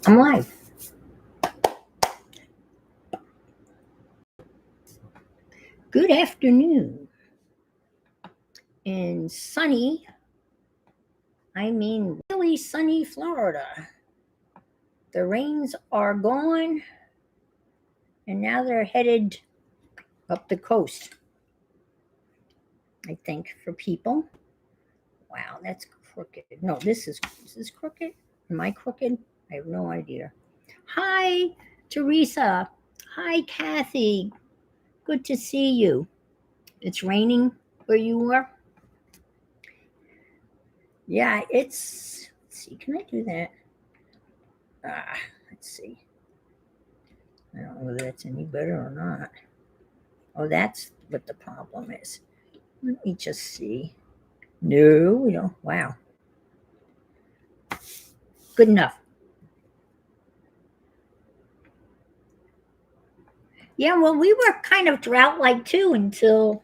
I'm live. Good afternoon. In sunny, I mean really sunny Florida. The rains are gone and now they're headed up the coast, I think, for people. Wow, that's crooked. No, this is crooked. Am I crooked? I have no idea. Hi, Teresa. Hi, Kathy. Good to see you. It's raining where you are? Yeah, let's see, can I do that? Let's see. I don't know whether that's any better or not. Oh, that's what the problem is. Let me just see. No, we don't. Wow. Good enough. Yeah, well, we were kind of drought like too until,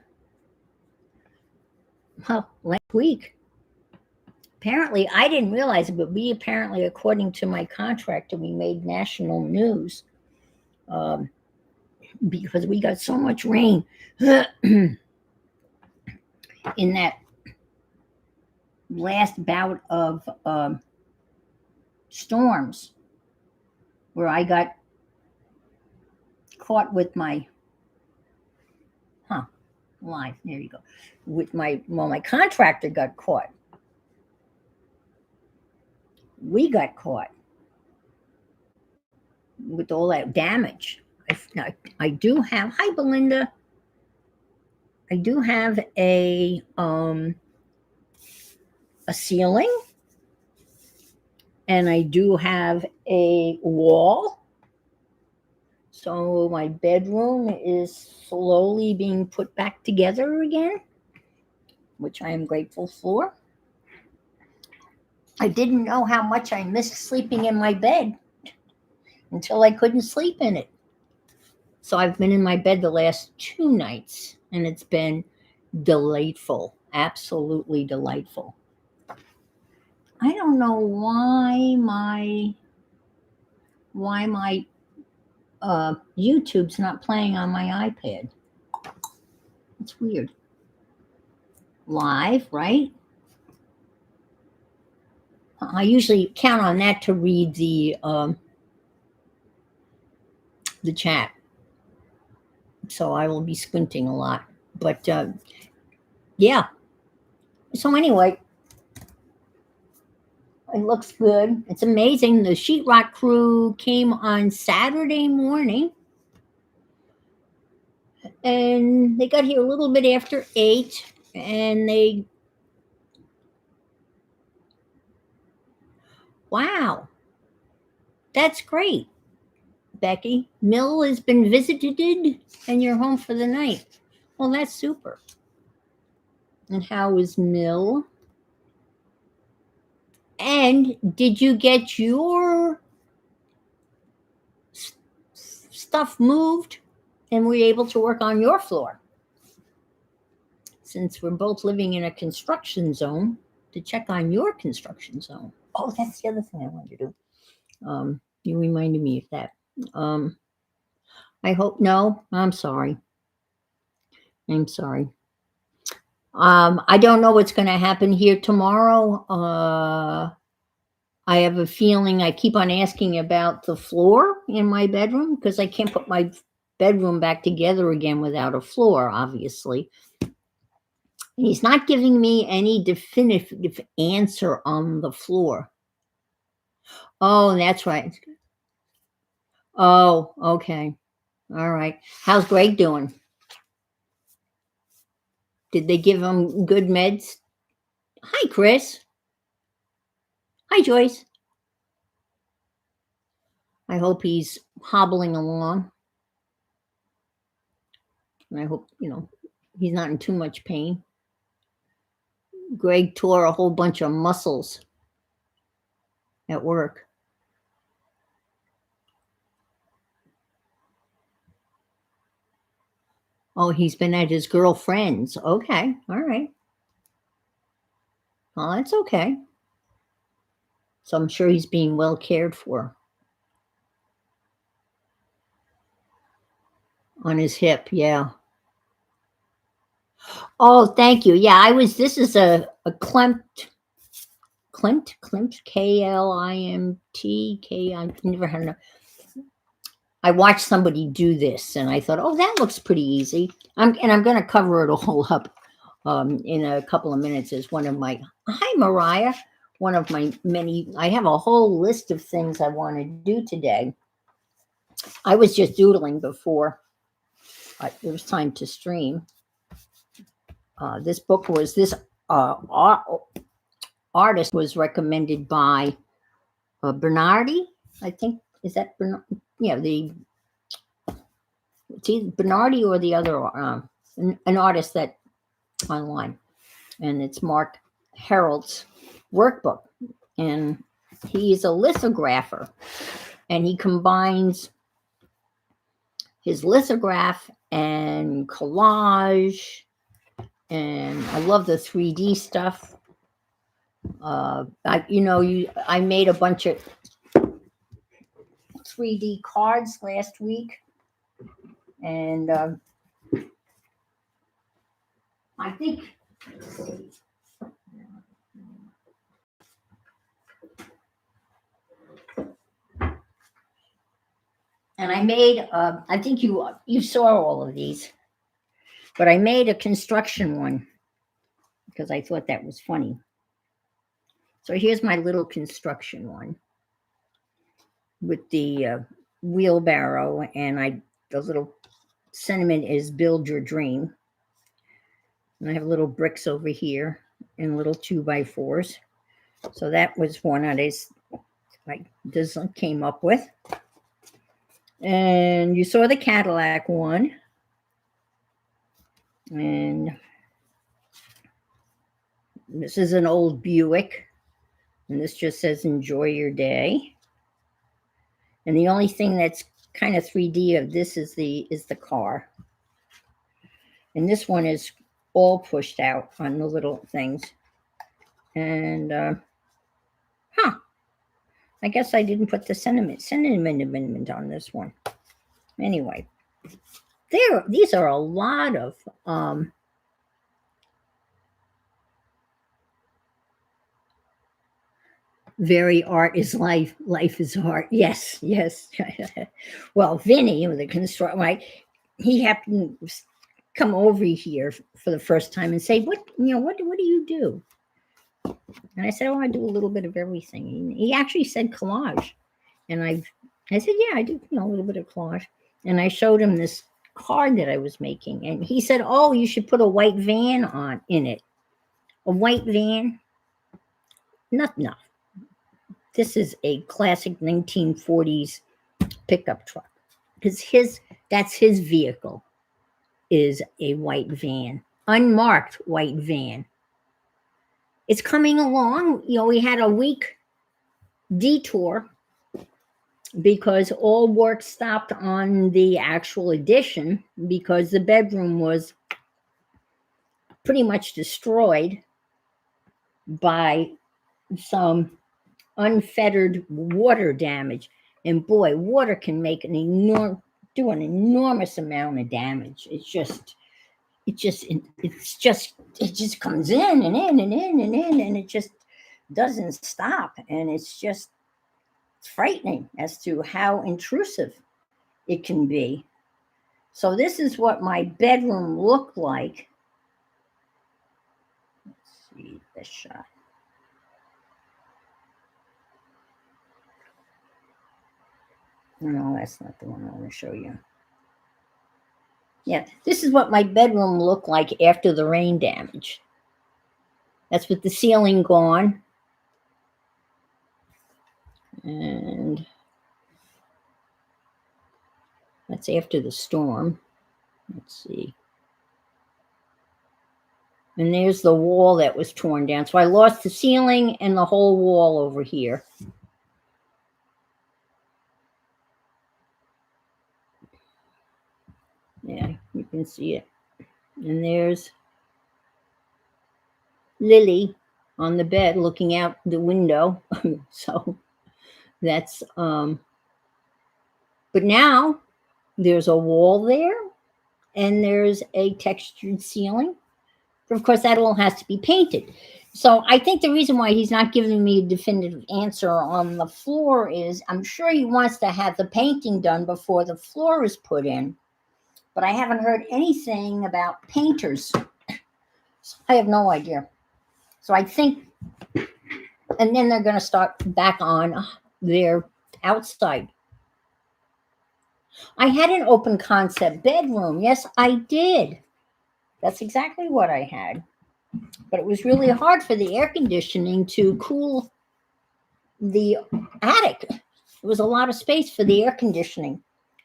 well, last week. Apparently, I didn't realize it, but we apparently, according to my contractor, we made national news um, because we got so much rain in that last bout of storms where I got caught with my live. There you go. With my contractor got caught. We got caught with all that damage. I do have. Hi, Belinda. I do have a ceiling, and I do have a wall. So my bedroom is slowly being put back together again, which I am grateful for. I didn't know how much I missed sleeping in my bed until I couldn't sleep in it. So I've been in my bed the last 2 nights, and it's been delightful, absolutely delightful. I don't know why my YouTube's not playing on my iPad. It's weird. Live, right? I usually count on that to read the chat, so I will be squinting a lot. But yeah. So anyway, it looks good. It's amazing. The sheetrock crew came on Saturday morning, and they got here a little bit after 8, and wow, that's great, Becky. Mill has been visited, and you're home for the night. Well, that's super. And how is Mill? And did you get your stuff moved and were you able to work on your floor? Since we're both living in a construction zone, to check on your construction zone. Oh, that's the other thing I wanted to do. You reminded me of that. I hope, no, I'm sorry. I'm sorry. I don't know what's going to happen here tomorrow. I have a feeling I keep on asking about the floor in my bedroom because I can't put my bedroom back together again without a floor, obviously. He's not giving me any definitive answer on the floor. Oh, that's right. Oh, okay. All right. How's Greg doing? Did they give him good meds? Hi, Chris. Hi, Joyce. I hope he's hobbling along. And I hope, he's not in too much pain. Greg tore a whole bunch of muscles at work. Oh, he's been at his girlfriend's. Okay. All right. Oh, that's okay. So I'm sure he's being well cared for. on his hip. Yeah. Oh, thank you. Yeah, this is a Klimt, Klimt, I've never heard of. I watched somebody do this and I thought, oh, that looks pretty easy. I'm going to cover it all up in a couple of minutes as one of my, hi, Mariah, one of my many, I have a whole list of things I want to do today. I was just doodling before it was time to stream. This book was, this artist was recommended by Bernardi, I think. Is that Bernardi? Yeah, it's either Bernardi or the other, an artist that online, and it's Mark Harold's workbook, and he's a lithographer, and he combines his lithograph and collage, and I love the 3D stuff. I made a bunch of 3D cards last week, and I think and I made I think you saw all of these, but I made a construction one because I thought that was funny. So here's my little construction one with the wheelbarrow, and the little sentiment is build your dream. And I have little bricks over here and little 2x4s. So that was one I just came up with. And you saw the Cadillac one. And this is an old Buick. And this just says enjoy your day. And the only thing that's kind of 3D of this is the car. And this one is all pushed out on the little things. And I guess I didn't put the sentiment on this one. Anyway, these are a lot of very art is life, life is art. Yes. Well, Vinny, the construct, right? He happened to come over here for the first time and say, what do you do? And I said, oh, I do a little bit of everything. He actually said collage. And I said, yeah, I do a little bit of collage. And I showed him this card that I was making. And he said, oh, you should put a white van in it. A white van? No. This is a classic 1940s pickup truck. Because that's his vehicle, is a white van. Unmarked white van. It's coming along. We had a week detour because all work stopped on the actual addition because the bedroom was pretty much destroyed by some unfettered water damage. And boy, water can make do an enormous amount of damage. It just comes in and in and in and in, and it just doesn't stop. And it's frightening as to how intrusive it can be. So this is what my bedroom looked like. Let's see the shot. No, that's not the one I want to show you. Yeah, this is what my bedroom looked like after the rain damage. That's with the ceiling gone. And that's after the storm. Let's see. And there's the wall that was torn down. So I lost the ceiling and the whole wall over here. Yeah, you can see it. And there's Lily on the bed looking out the window. So that's but now there's a wall there and there's a textured ceiling. But of course, that all has to be painted. So I think the reason why he's not giving me a definitive answer on the floor is I'm sure he wants to have the painting done before the floor is put in. But I haven't heard anything about painters. So I have no idea. So I think, and then they're going to start back on their outside. I had an open concept bedroom. Yes, I did. That's exactly what I had. But it was really hard for the air conditioning to cool the attic. It was a lot of space for the air conditioning.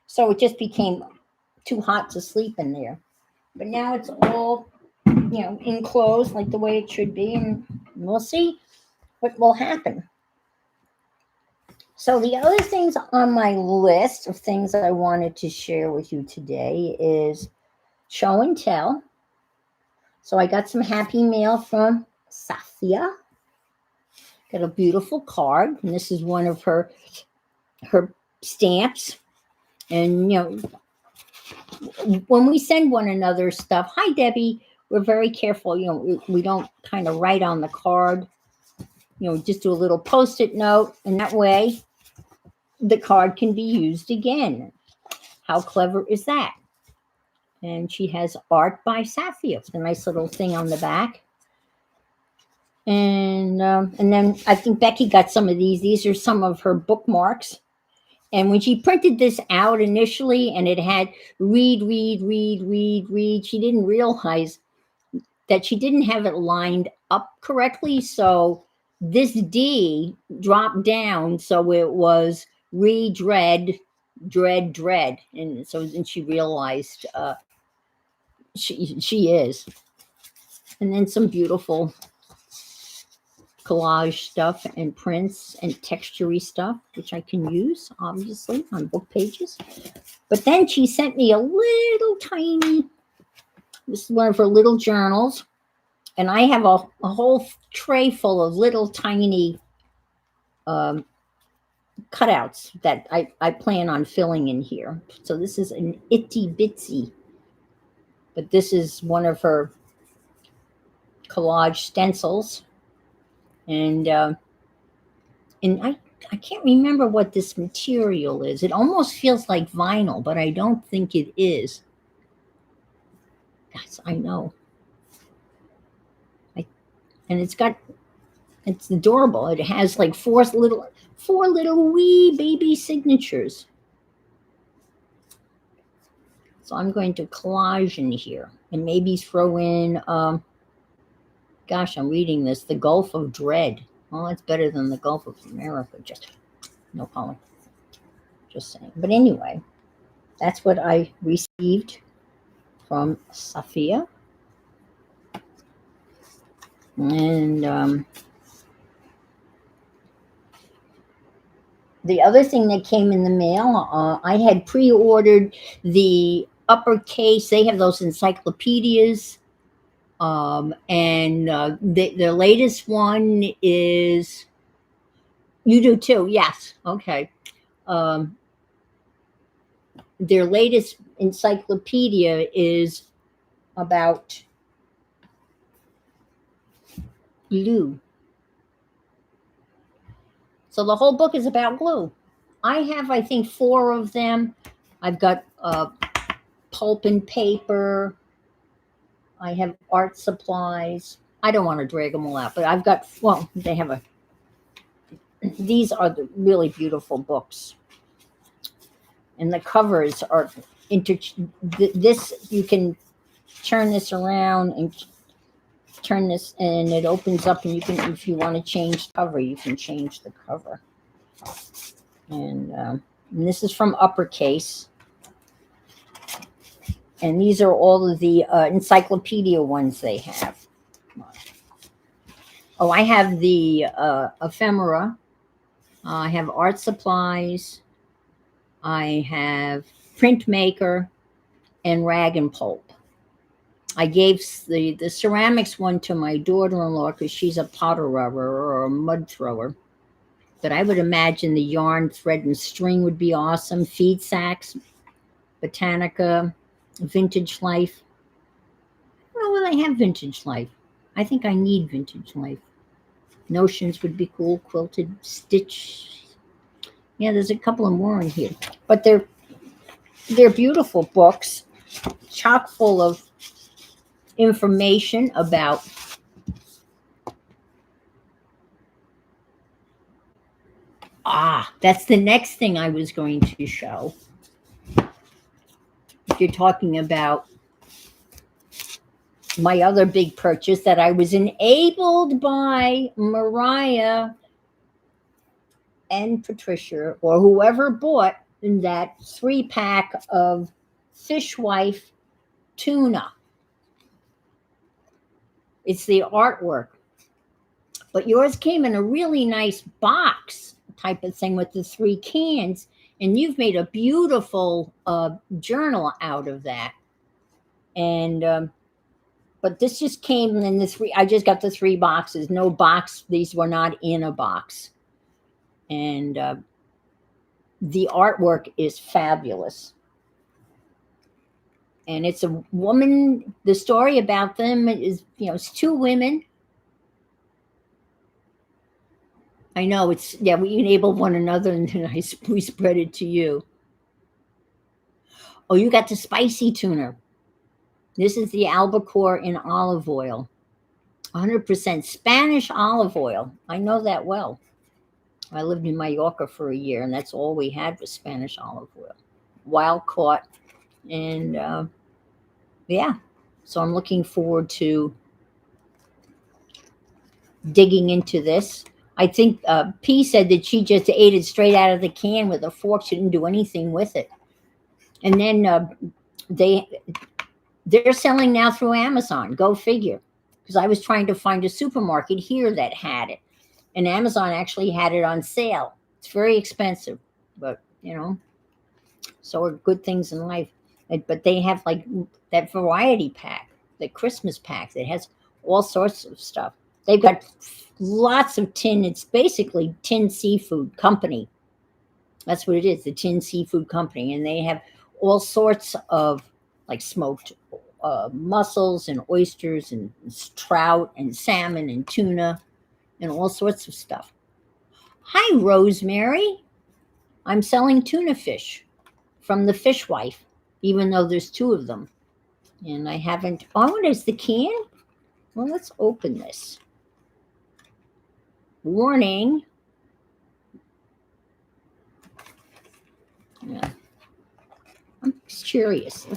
So it just became too hot to sleep in there. But now it's all, enclosed like the way it should be. And we'll see what will happen. So the other things on my list of things that I wanted to share with you today is show and tell. So I got some happy mail from Safia. Got a beautiful card, and this is one of her stamps. And when we send one another stuff, hi Debbie, we're very careful. We don't kind of write on the card. Just do a little post-it note, and that way the card can be used again. How clever is that? And she has art by Safia. It's a nice little thing on the back. And then I think Becky got some of these. These are some of her bookmarks. And when she printed this out initially, and it had read, read, read, read, read, she didn't realize that she didn't have it lined up correctly. So this D dropped down, so it was read, dread, dread, dread. And so then she realized she is. And then some beautiful collage stuff and prints and textury stuff, which I can use, obviously, on book pages. But then she sent me a little tiny, this is one of her little journals, and I have a whole tray full of little tiny cutouts that I plan on filling in here. So this is an itty bitsy, but this is one of her collage stencils. And I can't remember what this material is. It almost feels like vinyl, but I don't think it is. Yes, I know. And it's adorable. It has like four little wee baby signatures. So I'm going to collage in here and maybe throw in, gosh, I'm reading this, The Gulf of Dread. Well, it's better than the Gulf of America. Just no comment. Just saying. But anyway, that's what I received from Safia. And the other thing that came in the mail, I had pre-ordered the uppercase. They have those encyclopedias. And the latest one is, you do too, yes, okay. Their latest encyclopedia is about glue. So the whole book is about glue. I have, I think, 4 of them. I've got pulp and paper. I have art supplies. I don't want to drag them all out, but I've got, well, they have these are the really beautiful books. And the covers are, this, you can turn this around and turn this, and it opens up, and you can, if you want to change cover, you can change the cover. And this is from Uppercase. And these are all of the encyclopedia ones they have. Oh, I have the ephemera. I have art supplies. I have printmaker and rag and pulp. I gave the ceramics one to my daughter-in-law because she's a potter or a mud thrower. But I would imagine the yarn, thread, and string would be awesome. Feed sacks, Botanica, Vintage Life. I don't know whether I have Vintage Life. I think I need Vintage Life. Notions would be cool. Quilted Stitch. Yeah, there's a couple of more in here, but they're beautiful books, chock full of information about that's the next thing I was going to show. If you're talking about my other big purchase that I was enabled by Mariah and Patricia or whoever bought that 3-pack of Fishwife tuna. It's the artwork. But yours came in a really nice box type of thing with the 3 cans, and you've made a beautiful journal out of that. And but this just came in the 3. I just got the 3 boxes. No box. These were not in a box. And the artwork is fabulous. And it's a woman. The story about them is, it's 2 women. I know we enable one another, and then we spread it to you. Oh, you got the spicy tuna. This is the albacore in olive oil. 100% Spanish olive oil. I know that well. I lived in Mallorca for a year, and that's all we had was Spanish olive oil. Wild caught. And yeah, so I'm looking forward to digging into this. I think P said that she just ate it straight out of the can with a fork. She didn't do anything with it. And then they're selling now through Amazon. Go figure. Because I was trying to find a supermarket here that had it. And Amazon actually had it on sale. It's very expensive. But, so are good things in life. But they have like that variety pack, the Christmas pack that has all sorts of stuff. They've got lots of tin. It's basically Tin Seafood Company. That's what it is, the Tin Seafood Company. And they have all sorts of like smoked mussels and oysters and trout and salmon and tuna and all sorts of stuff. Hi, Rosemary. I'm selling tuna fish from the Fishwife, even though there's 2 of them. And I haven't. Oh, there's the can. Well, let's open this. Warning. Yeah. I'm curious.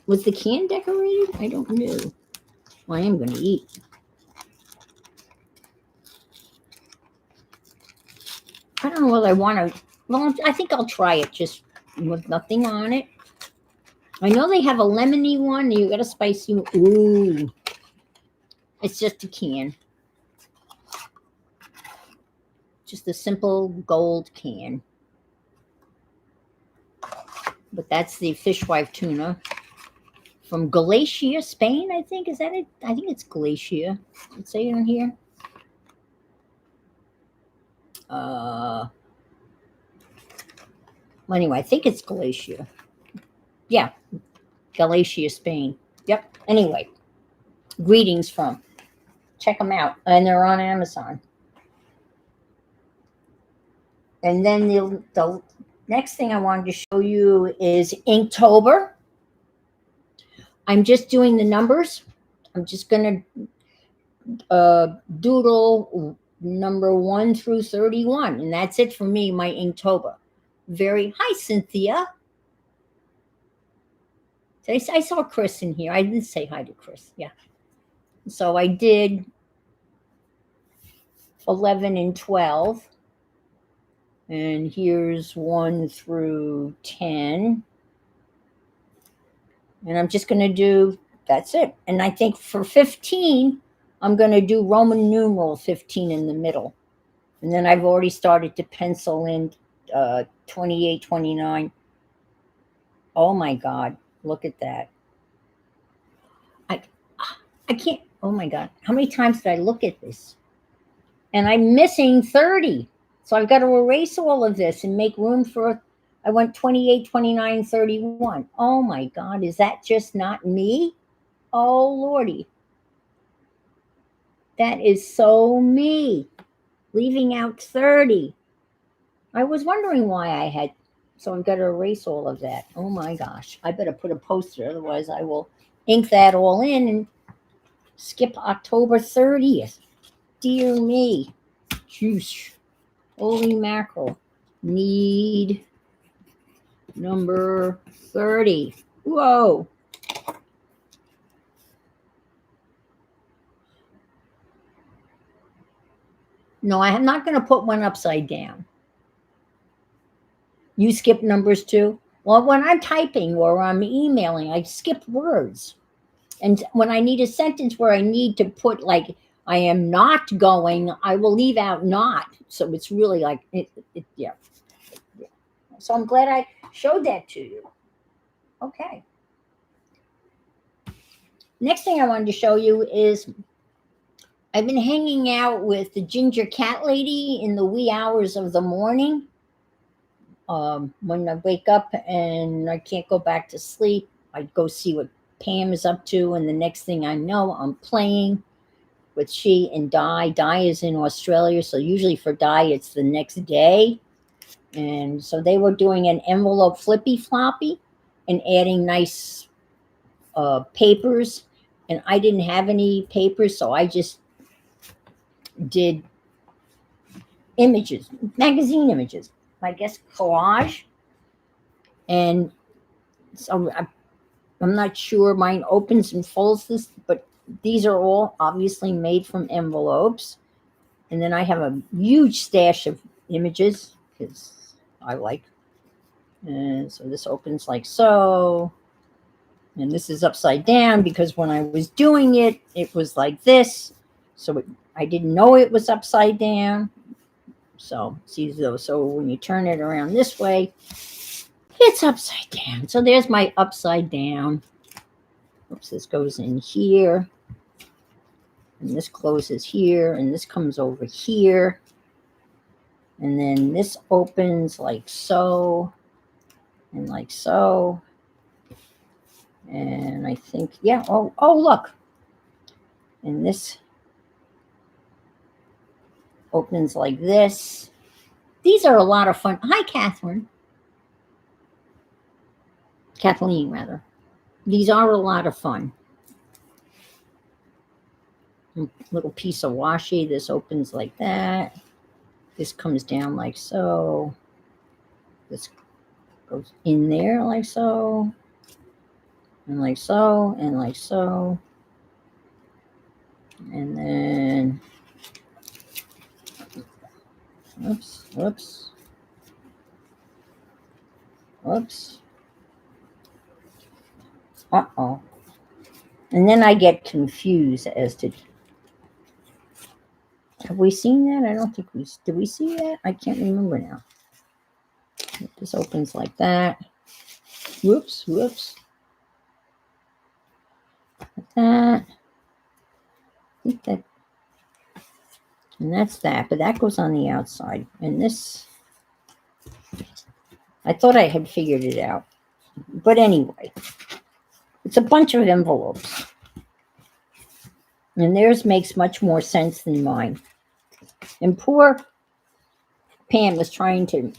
Was the can decorated? I don't know. Well, I am going to eat. I don't know whether I want to. Well, I think I'll try it just with nothing on it. I know they have a lemony one. You got a spicy one. Ooh. It's just a can. Just a simple gold can. But that's the Fishwife tuna from Galicia, Spain, I think. Is that it? I think it's Galicia. Let's say it on here. Well, anyway, I think it's Galicia. Yeah, Galicia, Spain. Yep. Anyway, greetings from. Check them out. And they're on Amazon. And then the next thing I wanted to show you is Inktober. I'm just doing the numbers. I'm just going to doodle number 1 through 31. And that's it for me, my Inktober. Hi, Cynthia. I saw Chris in here. I didn't say hi to Chris. Yeah. So I did 11 and 12. And here's 1 through 10. And I'm just going to do, that's it. And I think for 15, I'm going to do Roman numeral 15 in the middle. And then I've already started to pencil in 28, 29. Oh my God, look at that. I can't, oh my God. How many times did I look at this? And I'm missing 30. So I've got to erase all of this and make room for I went 28, 29, 31. Oh my God, is that just not me? Oh Lordy, that is so me. Leaving out 30. I was wondering why I had, so I've got to erase all of that. Oh my gosh, I better put a poster, otherwise I will ink that all in and skip October 30th. Dear me. Juice. Holy mackerel. Need number 30. Whoa. No, I'm not going to put one upside down. You skip numbers too? Well, when I'm typing or I'm emailing, I skip words. And when I need a sentence where I need to put, like, I am not going, I will leave out not. So it's really like, yeah. So I'm glad I showed that to you. Okay. Next thing I wanted to show you is I've been hanging out with the ginger cat lady in the wee hours of the morning. When I wake up and I can't go back to sleep, I go see what Pam is up to, and the next thing I know, I'm playing with she and Di. Di is in Australia, so usually for Di, it's the next day. And so they were doing an envelope flippy floppy and adding nice papers. And I didn't have any papers, so I just did images, magazine images, I guess collage. And so I'm not sure mine opens and folds this, but these are all obviously made from envelopes. And then I have a huge stash of images because I like. And so this opens like so. And this is upside down because when I was doing it, it was like this. So I didn't know it was upside down. So see those. So when you turn it around this way, it's upside down. So there's my upside down. Oops, this goes in here. And this closes here. And this comes over here. And then this opens like so. And like so. And I think, yeah. Oh, look. And this opens like this. These are a lot of fun. Hi, Catherine. Kathleen, rather. These are a lot of fun. Little piece of washi. This opens like that. This comes down like so. This goes in there like so. And like so. And like so. And then, oops, whoops. Whoops. Uh-oh. And then I get confused as to, have we seen that? I don't think did we see that? I can't remember now. This opens like that. Whoops, whoops. Like that. I think that, and that's that, but that goes on the outside. And this, I thought I had figured it out. But anyway, it's a bunch of envelopes. And theirs makes much more sense than mine. And poor Pam was trying to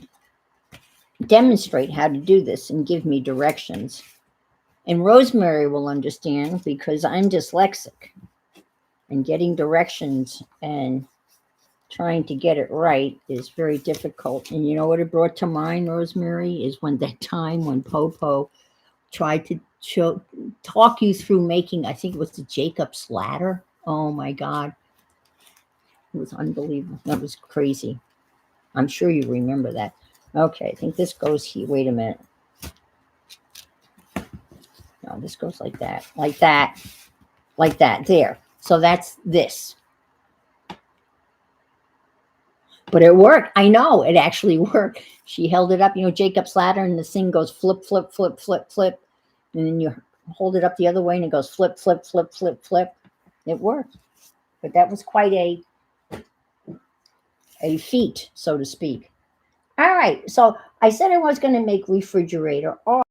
demonstrate how to do this and give me directions. And Rosemary will understand because I'm dyslexic. And getting directions and trying to get it right is very difficult. And you know what it brought to mind, Rosemary, is when that time when Popo tried to talk you through making, I think it was the Jacob's ladder. Oh my God. It was unbelievable. That was crazy. I'm sure you remember that. Okay, I think this goes here. Wait a minute. No, this goes like that, like that, like that. There. So that's this. But it worked. I know it actually worked. She held it up, Jacob's ladder, and the thing goes flip, flip, flip, flip, flip. And then you hold it up the other way and it goes flip, flip, flip, flip, flip. It worked. But that was quite a feat, so to speak. All right. So I said I was going to make refrigerator art.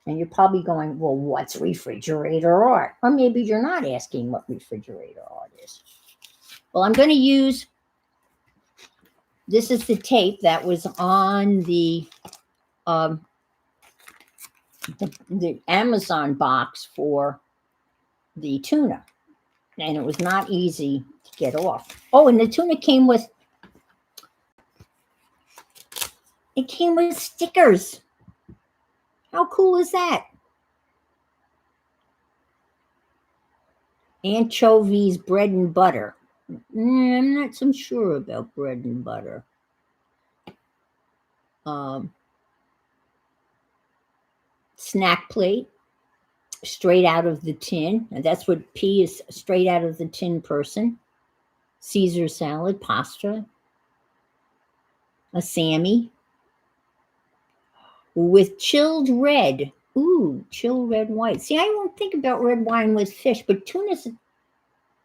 And you're probably going, well, what's refrigerator art? Or maybe you're not asking what refrigerator art is. Well, I'm going to use, this is the tape that was on um, the Amazon box for the tuna. And it was not easy to get off. Oh, and the tuna came with, it came with stickers. How cool is that? Anchovies, bread and butter. I'm not so sure about bread and butter. Snack plate, straight out of the tin. And that's what P is, straight out of the tin person. Caesar salad, pasta. A Sammy. With chilled red. Ooh, chilled red wine. See, I don't think about red wine with fish, but tuna's.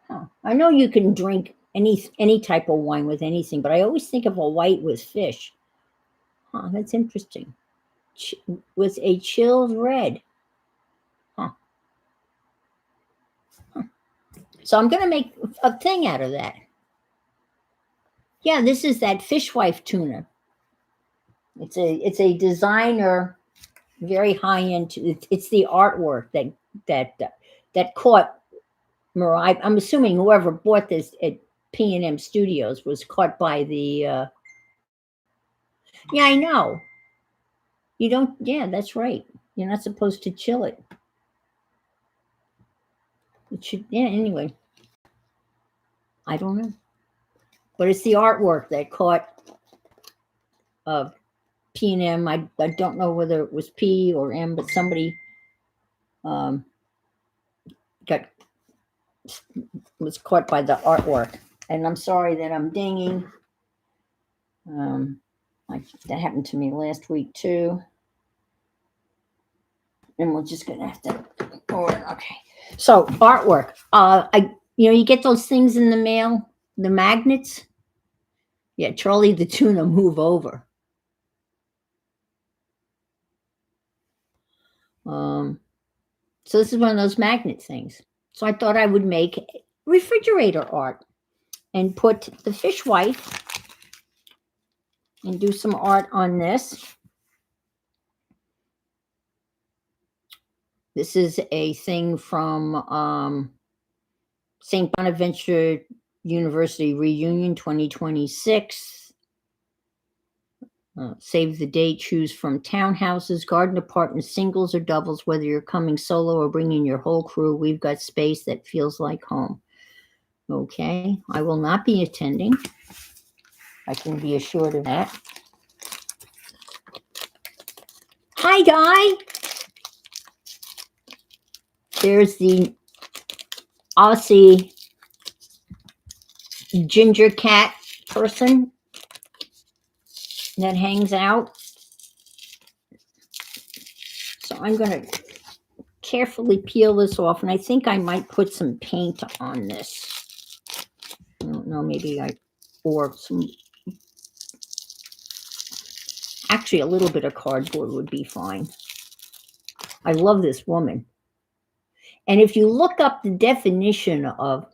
Huh. I know you can drink any type of wine with anything, but I always think of a white with fish. Huh, that's interesting. With a chilled red. Huh. Huh. So I'm going to make a thing out of that. Yeah, this is that fishwife tuna. It's a designer, very high end. It's the artwork that caught Mariah. I'm assuming whoever bought this at P&M Studios was caught by the. Yeah, I know. You don't. Yeah, that's right. You're not supposed to chill it. It should. Yeah. Anyway, I don't know, but it's the artwork that caught P&M. I don't know whether it was P or M, but somebody got was caught by the artwork. And I'm sorry that I'm dinging. That happened to me last week too. And we're just gonna have to. Okay. So artwork. You get those things in the mail, the magnets. Yeah, Charlie the tuna, move over. So this is one of those magnet things. So I thought I would make refrigerator art and put the fishwife and do some art on this. This is a thing from St. Bonaventure University Reunion 2026. Save the date, choose from townhouses, garden apartments, singles or doubles, whether you're coming solo or bringing your whole crew. We've got space that feels like home. Okay, I will not be attending. I can be assured of that. Hi, Di. There's the Aussie ginger cat person that hangs out. So I'm going to carefully peel this off, and I think I might put some paint on this. I don't know, maybe or some, actually a little bit of cardboard would be fine. I love this woman. And if you look up the definition of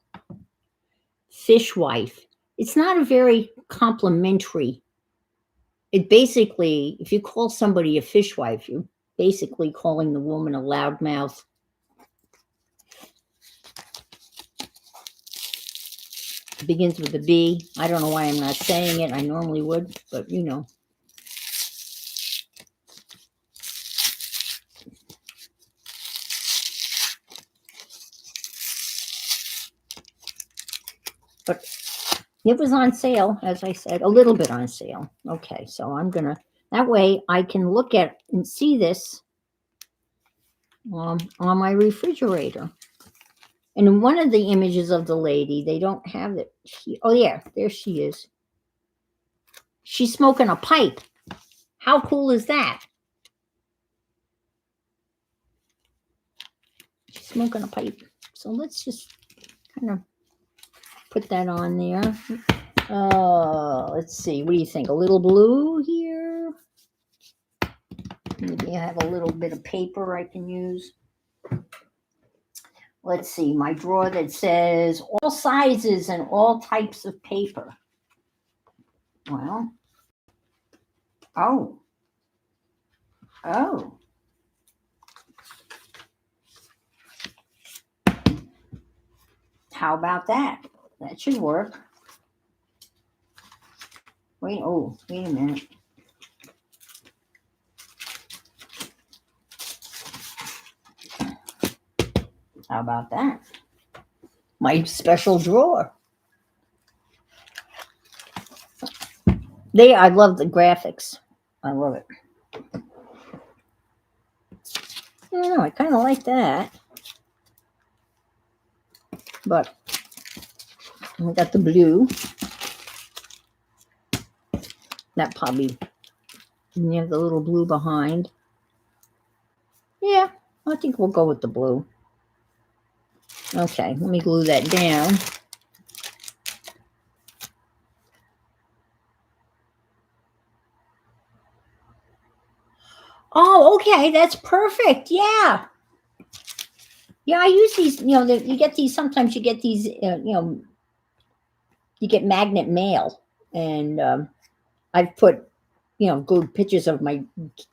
fishwife, it's not a very complimentary. It basically, if you call somebody a fishwife, you're basically calling the woman a loudmouth. It begins with a B. I don't know why I'm not saying it. I normally would, but you know. But it was on sale, as I said, a little bit on sale. Okay, so I'm going to, that way I can look at and see this on my refrigerator. And in one of the images of the lady, they don't have it. Oh, yeah, there she is. She's smoking a pipe. How cool is that? She's smoking a pipe. So let's just kind of put that on there. Let's see. What do you think? A little blue here? Maybe I have a little bit of paper I can use. Let's see, my drawer that says all sizes and all types of paper. Well, oh, oh. How about that? That should work. Wait a minute. How about that? My special drawer. I love the graphics. I love it. I don't know, I kind of like that. But we got the blue. That probably, and you have the little blue behind. Yeah, I think we'll go with the blue. Okay, let me glue that down. Oh, okay, that's perfect. Yeah. Yeah, I use these, you get these, sometimes you get these, you get magnet mail. And I've put, glued pictures of my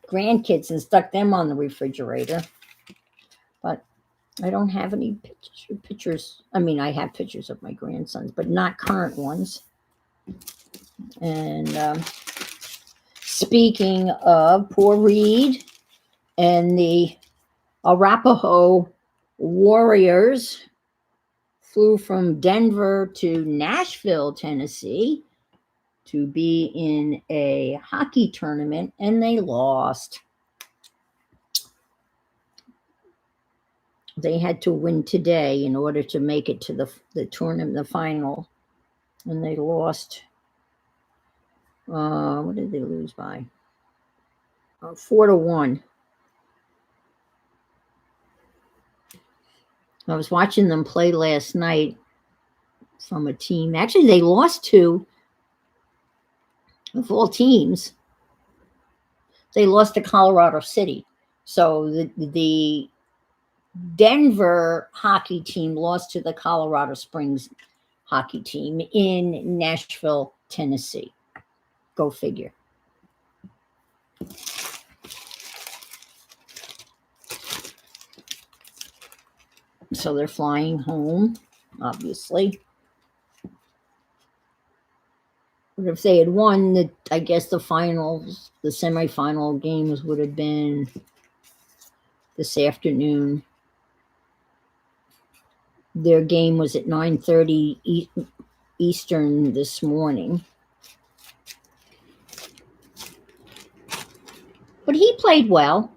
grandkids and stuck them on the refrigerator. But I don't have any pictures. I mean, I have pictures of my grandsons, but not current ones. And speaking of poor Reed and the Arapaho Warriors flew from Denver to Nashville, Tennessee to be in a hockey tournament, and they lost. They had to win today in order to make it to the tournament, the final, and they lost. What did they lose by? 4-1. I was watching them play last night from a team. Actually, they lost to, of all teams, they lost to Colorado City. So the Denver hockey team lost to the Colorado Springs hockey team in Nashville, Tennessee. Go figure. So they're flying home, obviously. But if they had won, I guess the finals, the semifinal games would have been this afternoon. Their game was at 9:30 Eastern this morning. But he played well.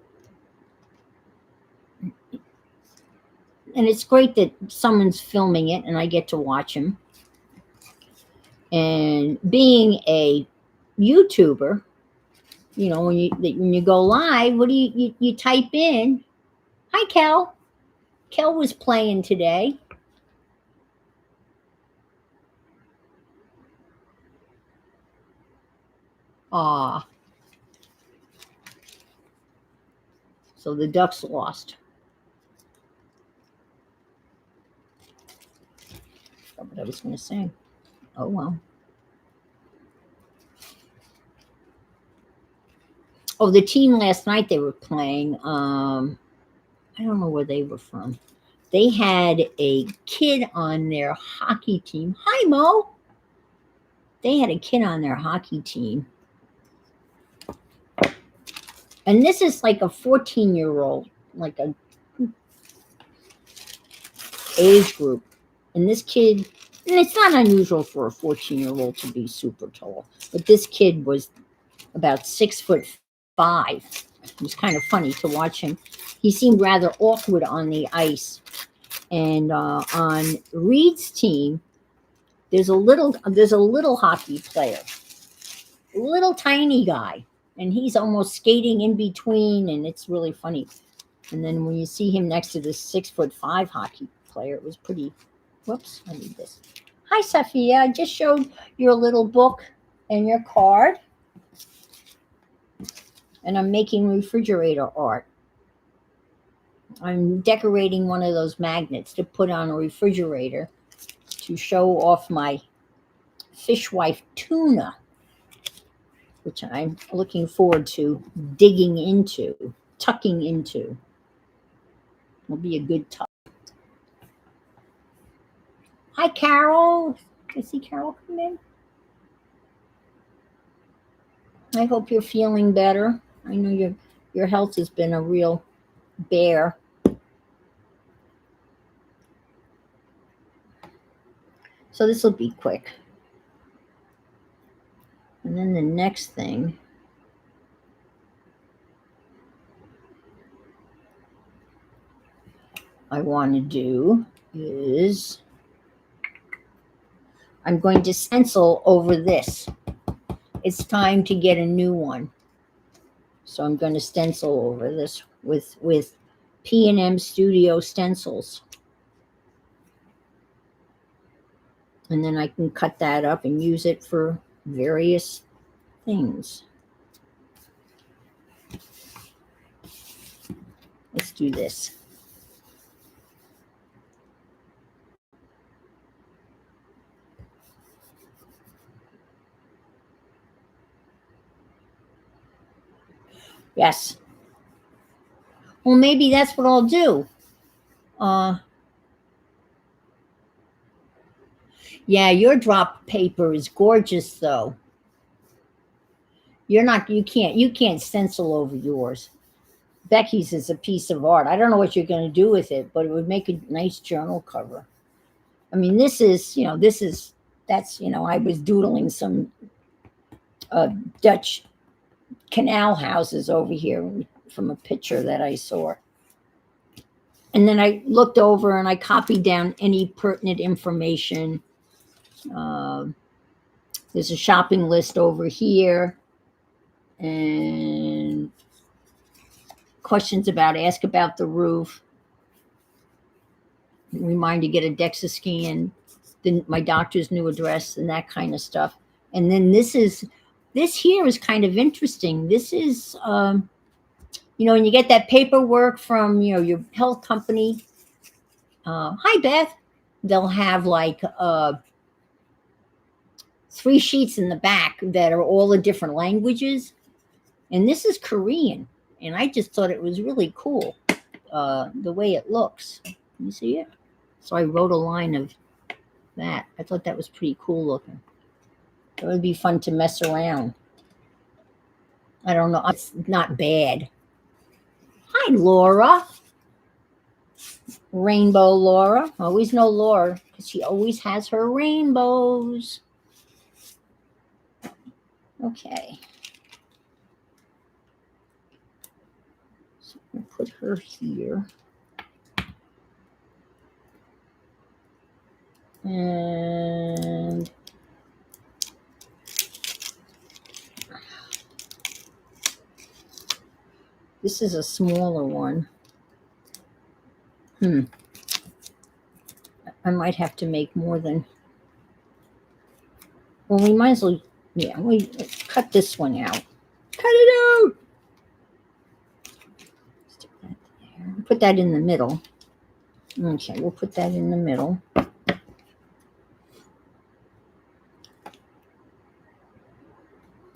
And it's great that someone's filming it and I get to watch him. And being a YouTuber, when you go live, what do you type in? Hi, Kel. Kel was playing today. Ah. So the Ducks lost. That's what I was going to say. Oh, well. Oh, the team last night they were playing, I don't know where they were from. They had a kid on their hockey team. Hi, Mo. They had a kid on their hockey team. And this is like a 14-year-old, like a age group. And this kid, and it's not unusual for a 14-year-old to be super tall, but this kid was about 6'5". It was kind of funny to watch him. He seemed rather awkward on the ice. And on Reed's team, there's a little hockey player, a little tiny guy, and he's almost skating in between, and it's really funny. And then when you see him next to this 6'5" hockey player, it was pretty. Whoops, I need this. Hi, Sophia. I just showed your little book and your card. and I'm making refrigerator art. I'm decorating one of those magnets to put on a refrigerator to show off my fishwife tuna, which I'm looking forward to digging into, tucking into. Will be a good tuck. Hi, Carol. I see Carol come in. I hope you're feeling better. I know your health has been a real bear. So this will be quick. And then the next thing I want to do is I'm going to stencil over this. It's time to get a new one. So I'm going to stencil over this with P&M Studio stencils. And then I can cut that up and use it for various things. Let's do this. Yes. Well, maybe that's what I'll do. Yeah, your drop paper is gorgeous, though. You can't stencil over yours. Becky's is a piece of art. I don't know what you're going to do with it, but it would make a nice journal cover. I mean, that's, I was doodling some Dutch canal houses over here from a picture that I saw. And then I looked over and I copied down any pertinent information. There's a shopping list over here. And questions ask about the roof. Remind to get a DEXA scan, then my doctor's new address and that kind of stuff. And then this here is kind of interesting. This is, when you get that paperwork from, your health company. Hi, Beth. They'll have like 3 sheets in the back that are all the different languages. And this is Korean. And I just thought it was really cool, the way it looks. Can you see it? So I wrote a line of that. I thought that was pretty cool looking. It would be fun to mess around. I don't know. It's not bad. Hi, Laura. Rainbow Laura. Always know Laura because she always has her rainbows. Okay. So I'm going to put her here. And this is a smaller one. I might have to make more than. Well, we might as well. Yeah, we cut this one out. Cut it out. Stick that there. Put that in the middle. Okay, we'll put that in the middle.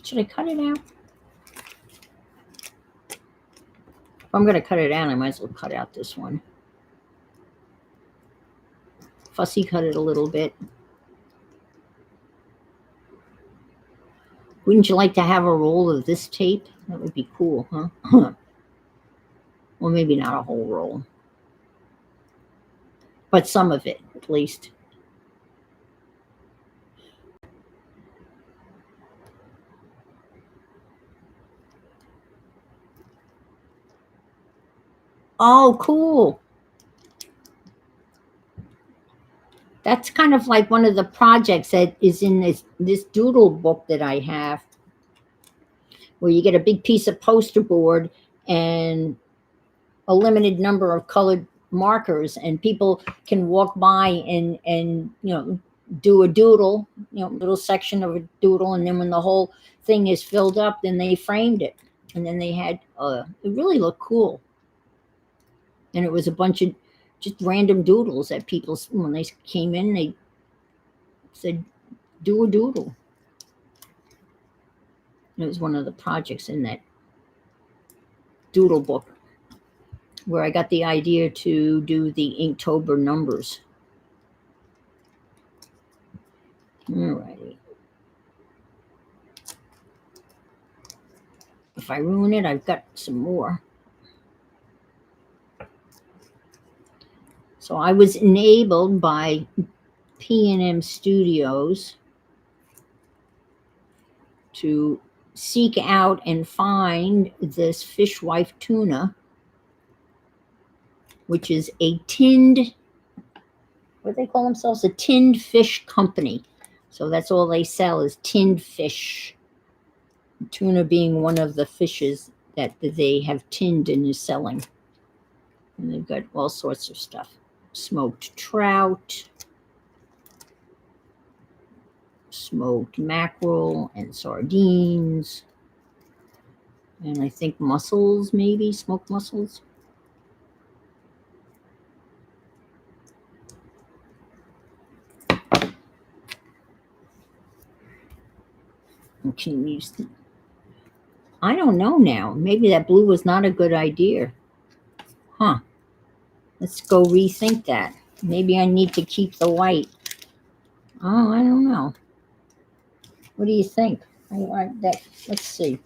Should I cut it out? If I'm going to cut it out, I might as well cut out this one. Fussy cut it a little bit. Wouldn't you like to have a roll of this tape? That would be cool, huh? Well, maybe not a whole roll. But some of it, at least. Oh, cool. That's kind of like one of the projects that is in this doodle book that I have, where you get a big piece of poster board and a limited number of colored markers, and people can walk by and do a doodle, little section of a doodle, and then when the whole thing is filled up, then they framed it. And then they had, it really looked cool. And it was a bunch of just random doodles that people, when they came in, they said, do a doodle. And it was one of the projects in that doodle book where I got the idea to do the Inktober numbers. Alrighty. If I ruin it, I've got some more. So I was enabled by P&M Studios to seek out and find this fishwife tuna, which is a tinned, what do they call themselves? A tinned fish company. So that's all they sell is tinned fish. Tuna being one of the fishes that they have tinned and is selling. And they've got all sorts of stuff. Smoked trout, smoked mackerel and sardines, and I think mussels, maybe smoked mussels. Can you use them? I don't know now. Maybe that blue was not a good idea. Huh. Let's go rethink that. Maybe I need to keep the white. Oh, I don't know. What do you think? Let's see.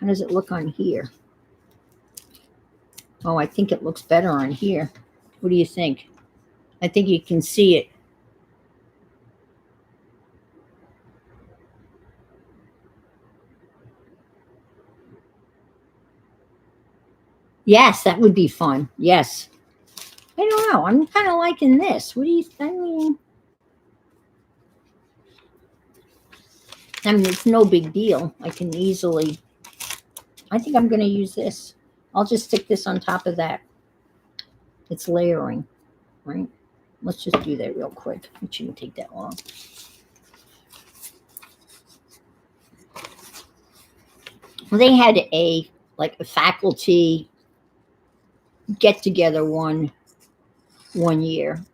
How does it look on here? Oh, I think it looks better on here. What do you think? I think you can see it. Yes, that would be fun. Yes. I don't know. I'm kind of liking this. What do you think? I mean, it's no big deal. I can easily, I think I'm going to use this. I'll just stick this on top of that. It's layering, right? Let's just do that real quick. It shouldn't take that long. Well, they had a faculty get together one year,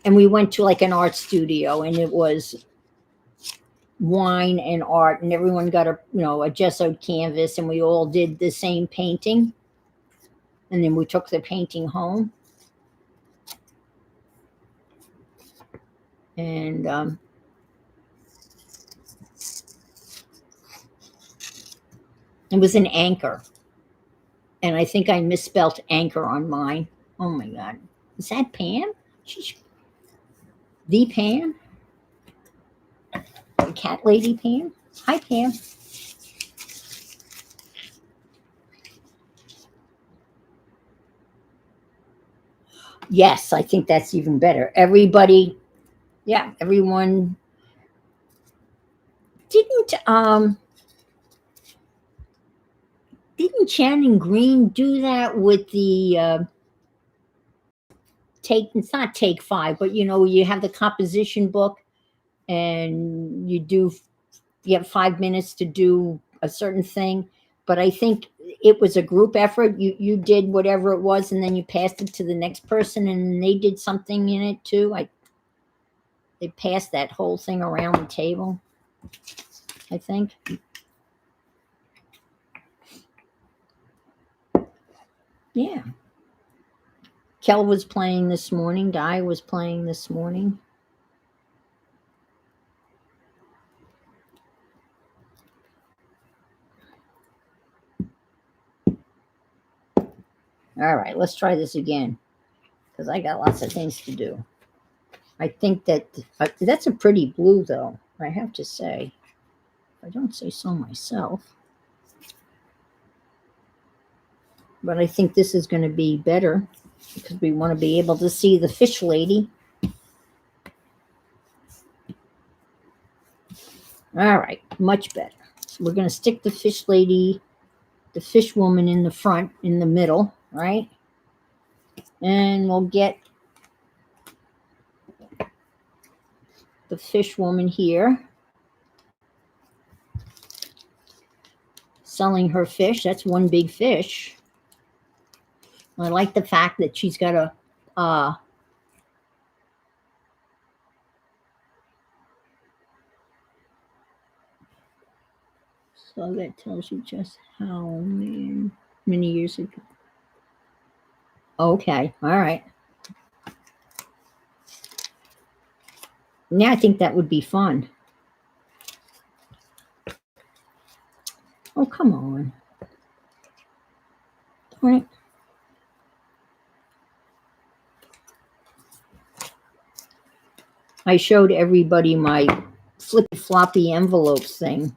and we went to like an art studio, and it was wine and art, and everyone got a gessoed canvas, and we all did the same painting, and then we took the painting home, and it was an anchor, and I think I misspelt anchor on mine. Oh my god, is that Pam? The Pam, the cat lady Pam. Hi Pam. Yes, I think that's even better. Everybody, yeah, everyone didn't Shannon Green do that with the take? It's not take five, but you have the composition book, and you have 5 minutes to do a certain thing. But I think it was a group effort. You did whatever it was, and then you passed it to the next person, and they did something in it too. They passed that whole thing around the table, I think. Yeah. Kel was playing this morning. Di was playing this morning. All right, let's try this again because I got lots of things to do. I think that's a pretty blue, though, I have to say. I don't say so myself. But I think this is going to be better because we want to be able to see the fish lady. All right, much better. So we're going to stick the fish lady, the fish woman in the front, in the middle, right? And we'll get the fish woman here. selling her fish. That's one big fish. I like the fact that she's got a so that tells you just how many years ago. Okay, all right. Yeah, I think that would be fun. Oh, come on. All right. I showed everybody my flippy floppy envelopes thing,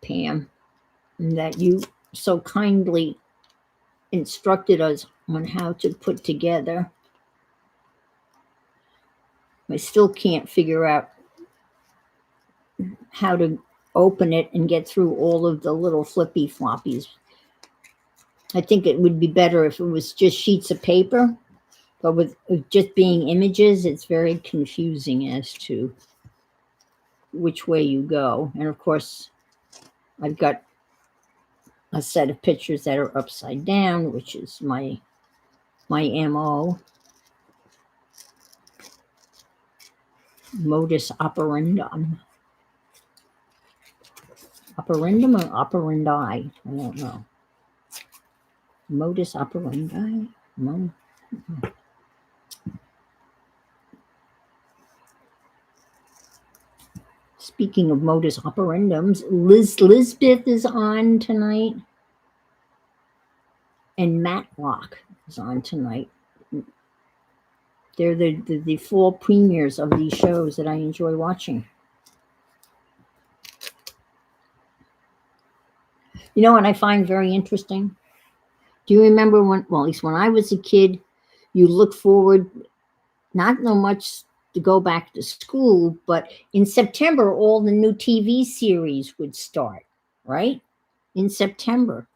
Pam, and that you so kindly instructed us on how to put together. I still can't figure out how to open it and get through all of the little flippy floppies. I think it would be better if it was just sheets of paper, but with just being images, it's very confusing as to which way you go. And of course, I've got a set of pictures that are upside down, which is my MO. Modus operandum. Operandum or operandi? I don't know. Modus operandi? No. Speaking of modus operandums, Lisbeth is on tonight. And Matlock is on tonight. They're the fall premieres of these shows that I enjoy watching. You know what I find very interesting? Do you remember when, well, at least when I was a kid, you look forward, not so much to go back to school, but in September, all the new TV series would start, right? In September.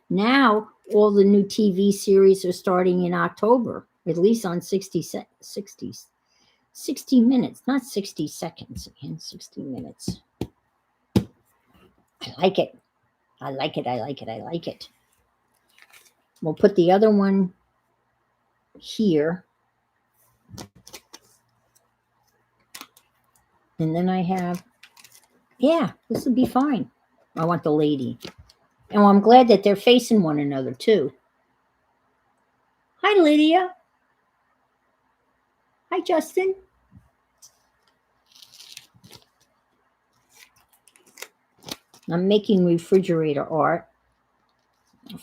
Now, all the new TV series are starting in October, at least on 60 minutes, not 60 seconds, again, 60 minutes. I like it. I like it. I like it. I like it. We'll put the other one here. And then I have, yeah, this will be fine. I want the lady. And I'm glad that they're facing one another too. Hi, Lydia. Hi, Justin. I'm making refrigerator art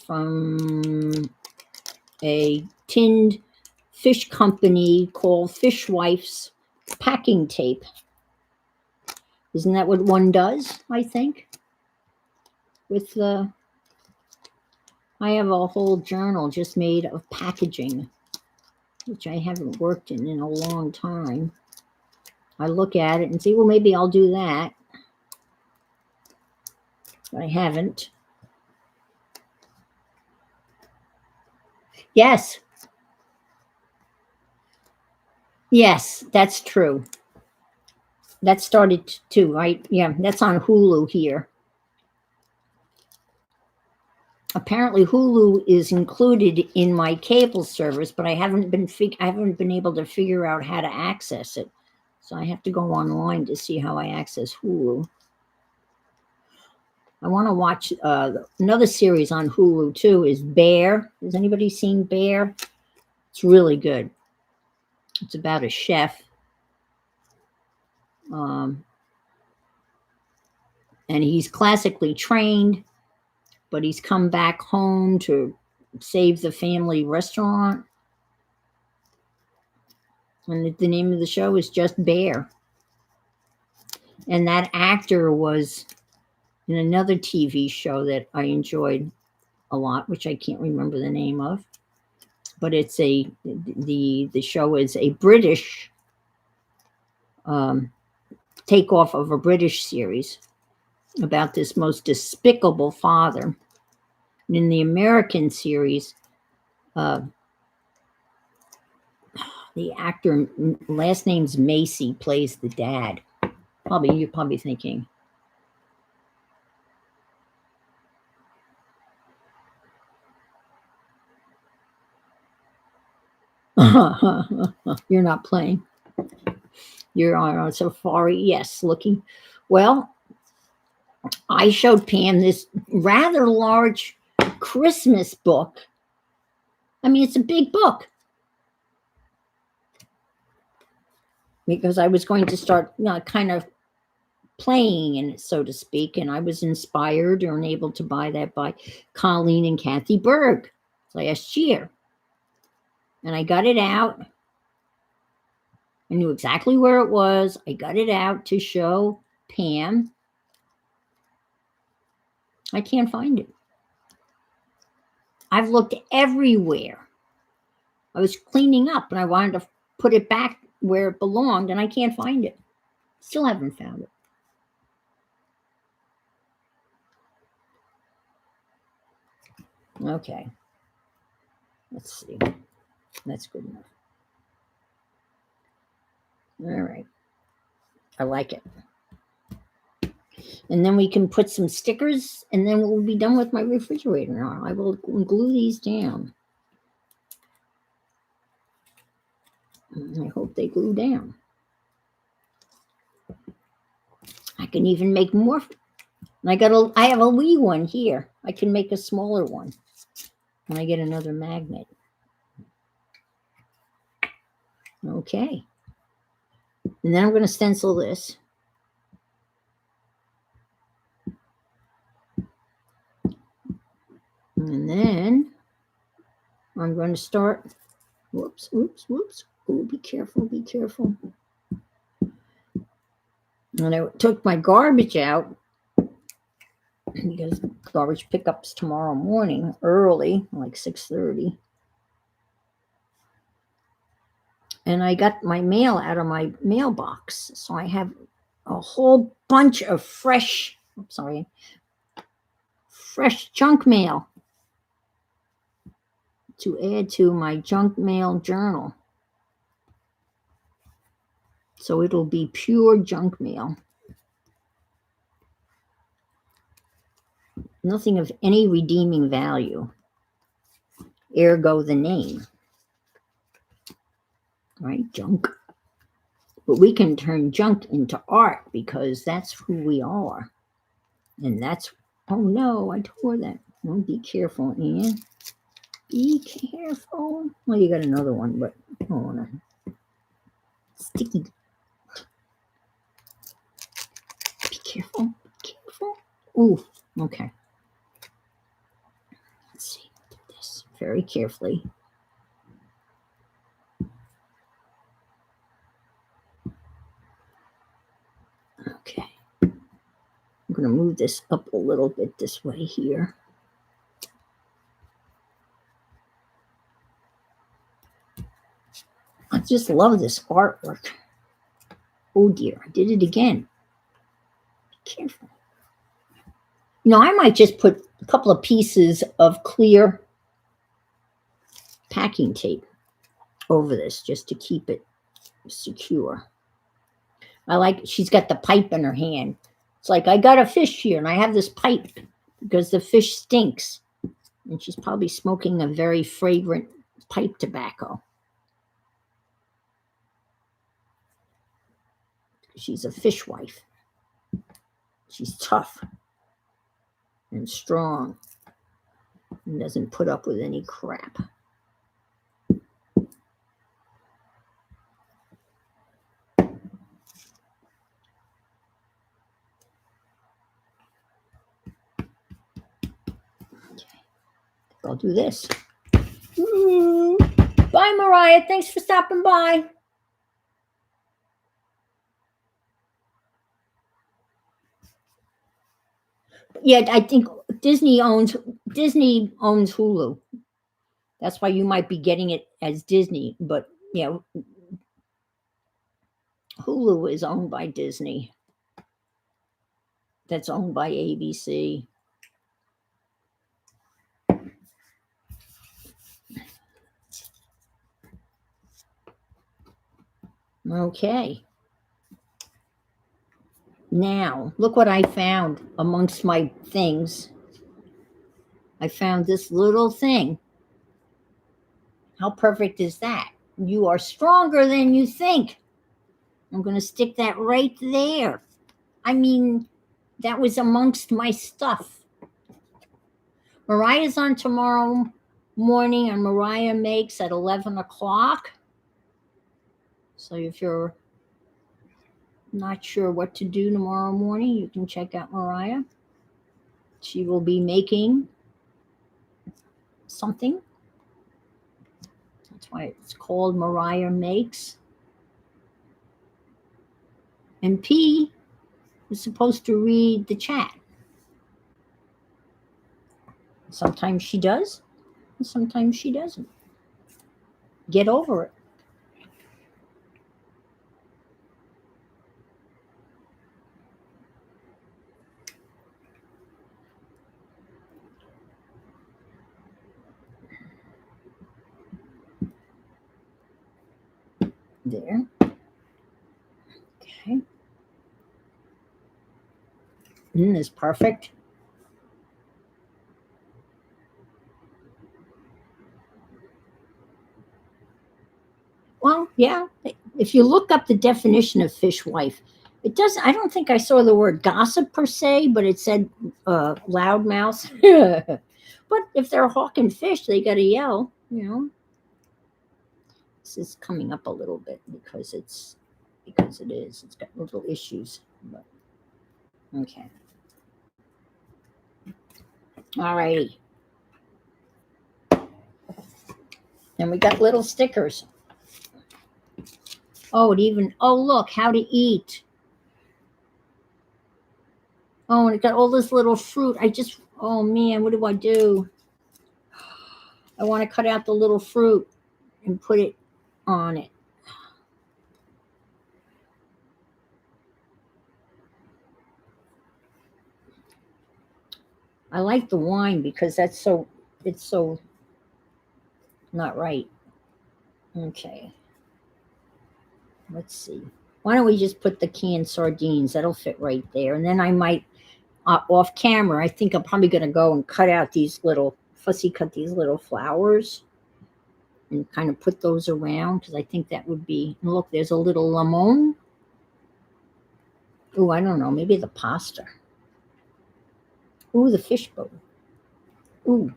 from a tinned fish company called Fishwife's packing tape. Isn't that what one does, I think? With the, I have a whole journal just made of packaging, which I haven't worked in a long time. I look at it and say, well, maybe I'll do that. But I haven't. Yes. Yes, that's true. That started too, right? Yeah, that's on Hulu here. Apparently Hulu is included in my cable service, but I haven't been able to figure out how to access it. So I have to go online to see how I access Hulu. I want to watch another series on Hulu too, is Bear. Has anybody seen Bear? It's really good. It's about a chef. And he's classically trained, but he's come back home to save the family restaurant. And the name of the show is just Bear. And that actor was in another TV show that I enjoyed a lot, which I can't remember the name of. But it's the show is a British takeoff of a British series about this most despicable father. And in the American series, the actor, last name's Macy, plays the dad. You're probably thinking, You're not playing. You're on a safari. Yes, looking. Well, I showed Pam this rather large Christmas book. I mean, it's a big book because I was going to start, kind of playing in it, so to speak. And I was inspired or able to buy that by Colleen and Kathy Berg last year. And I got it out. I knew exactly where it was. I got it out to show Pam. I can't find it. I've looked everywhere. I was cleaning up and I wanted to put it back where it belonged, and I can't find it. Still haven't found it. Okay. Let's see. That's good enough. All right. I like it. And then we can put some stickers, and then we'll be done with my refrigerator now. I will glue these down. I hope they glue down. I can even make more. I have a wee one here. I can make a smaller one when I get another magnet. Okay. And then I'm going to stencil this. And then I'm going to start. Whoops. Oh, be careful, be careful. And I took my garbage out because garbage pickups tomorrow morning early, like 6:30. And I got my mail out of my mailbox. So I have a whole bunch of fresh junk mail to add to my junk mail journal. So it'll be pure junk mail. Nothing of any redeeming value. Ergo the name. Right? Junk. But we can turn junk into art because that's who we are. And that's, oh no, I tore that. Oh, be careful, Anne. Be careful. Well, you got another one, but I don't want to. Sticky. Be careful. Be careful. Ooh, okay. Let's see. Do this very carefully. Okay. I'm going to move this up a little bit this way here. I just love this artwork. Oh dear, I did it again. Be careful. I might just put a couple of pieces of clear packing tape over this just to keep it secure. She's got the pipe in her hand. It's like, I got a fish here and I have this pipe because the fish stinks. And she's probably smoking a very fragrant pipe tobacco. She's a fishwife. She's tough and strong and doesn't put up with any crap. I'll do this. Bye, Mariah. Thanks for stopping by. Yeah, I think Disney owns Hulu. That's why you might be getting it as Disney, but Hulu is owned by Disney. That's owned by ABC. Okay. Now, look what I found amongst my things. I found this little thing. How perfect is that? You are stronger than you think. I'm going to stick that right there. I mean, that was amongst my stuff. Mariah's on tomorrow morning, and Mariah makes at 11 o'clock. So if you're not sure what to do tomorrow morning, you can check out Mariah. She will be making something. That's why it's called Mariah Makes. And P is supposed to read the chat. Sometimes she does, and sometimes she doesn't. Get over it. There. Okay. It's perfect. Well, yeah. If you look up the definition of fishwife, it doesn't. I don't think I saw the word gossip per se, but it said loudmouth. But if they're hawking fish, they got to yell. You know. This is coming up a little bit because it is. It's got little issues. But, okay. All righty. And we got little stickers. Oh, look, how to eat. Oh, and it got all this little fruit. Oh man, what do I do? I want to cut out the little fruit and put it on it. I like the wine because it's so not right. Okay. Let's see. Why don't we just put the canned sardines? That'll fit right there. And then I might, off camera, I think I'm probably going to go and cut out fussy cut these little flowers and kind of put those around because I think that would be, look, there's a little lemon. Oh, I don't know. Maybe the pasta. Ooh, the fish bowl. Ooh.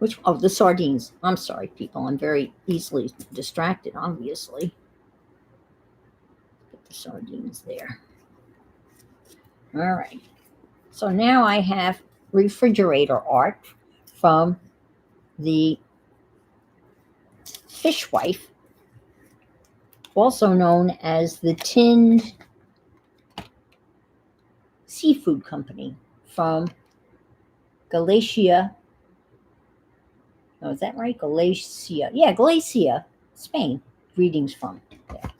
The sardines. I'm sorry, people. I'm very easily distracted, obviously. Put the sardines there. All right. So now I have refrigerator art from the Fishwife, also known as the Tinned Seafood Company from Galicia. Oh, is that right? Galicia. Yeah, Galicia, Spain. Greetings from there.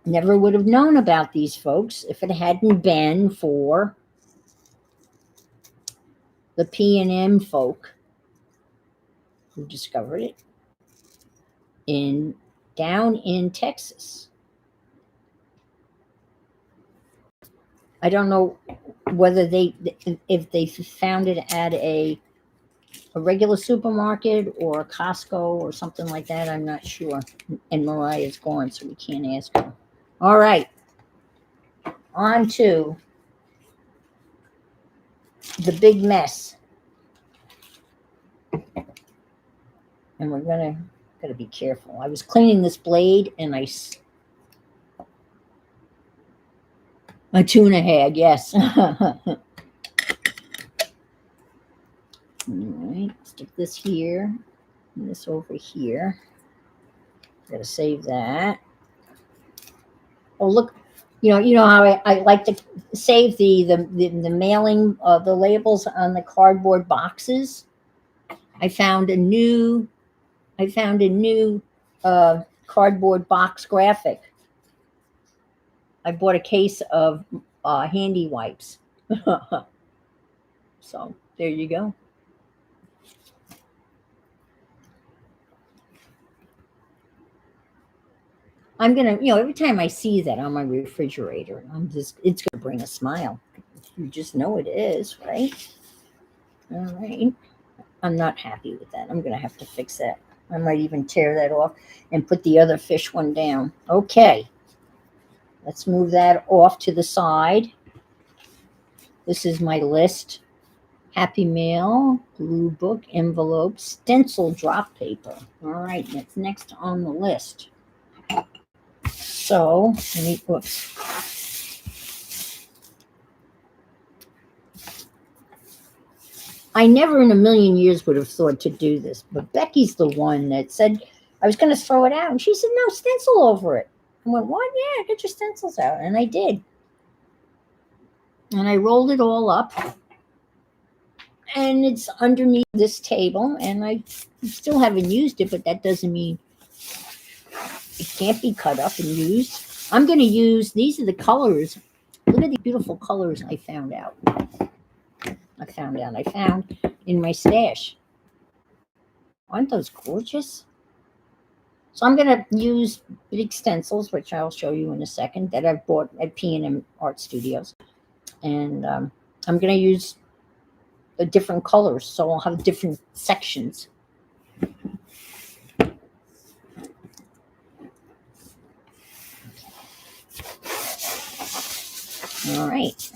Never would have known about these folks if it hadn't been for the P&M folk who discovered it down in Texas. I don't know whether if they found it at a regular supermarket or a Costco or something like that. I'm not sure. And Mariah's gone, so we can't ask her. All right. On to the big mess. And we're gotta be careful. I was cleaning this blade and a tuna hag, yes. All right, stick this here and this over here. Gotta save that. Oh, look, you know how I like to save the mailing the labels on the cardboard boxes. I found a new cardboard box graphic. I bought a case of handy wipes. So there you go. I'm gonna, every time I see that on my refrigerator, it's gonna bring a smile. You just know it is, right? All right. I'm not happy with that. I'm going to have to fix that. I might even tear that off and put the other fish one down. Okay. Let's move that off to the side. This is my list. Happy Mail, Blue Book, envelope, stencil drop paper. All right, that's next on the list. So, whoops. I never in a million years would have thought to do this, but Becky's the one that said I was going to throw it out. And she said, no, stencil over it. I went, what? Yeah, get your stencils out. And I did. And I rolled it all up. And it's underneath this table. And I still haven't used it, but that doesn't mean it can't be cut up and used. I'm going to use, these are the colors. Look at the beautiful colors I found in my stash. Aren't those gorgeous? So I'm going to use big stencils, which I'll show you in a second, that I've bought at P&M Art Studios. And I'm going to use the different colors, so I'll have different sections. All right.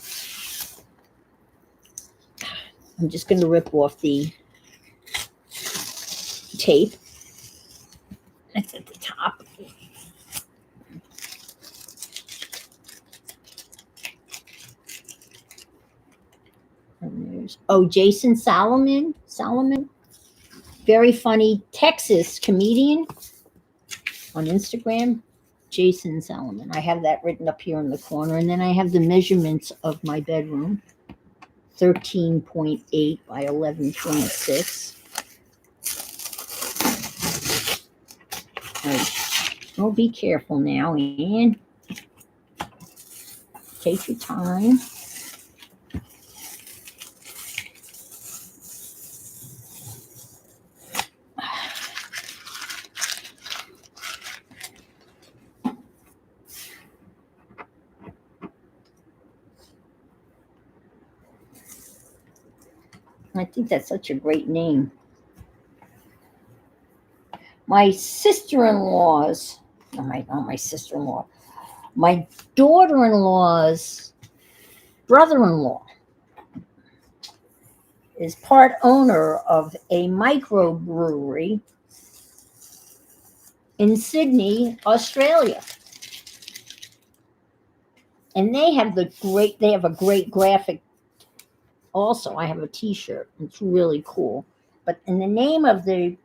I'm just going to rip off the tape. That's at the top. Jason Salomon, very funny Texas comedian on Instagram. Jason Salomon. I have that written up here in the corner, and then I have the measurements of my bedroom: 13.8 by 11.6. Oh, be careful now, Anne. Take your time. I think that's such a great name. My sister-in-law's, not my sister-in-law, my daughter-in-law's brother-in-law is part owner of a microbrewery in Sydney, Australia. And they have a great graphic also. I have a t-shirt. It's really cool. But and the name of the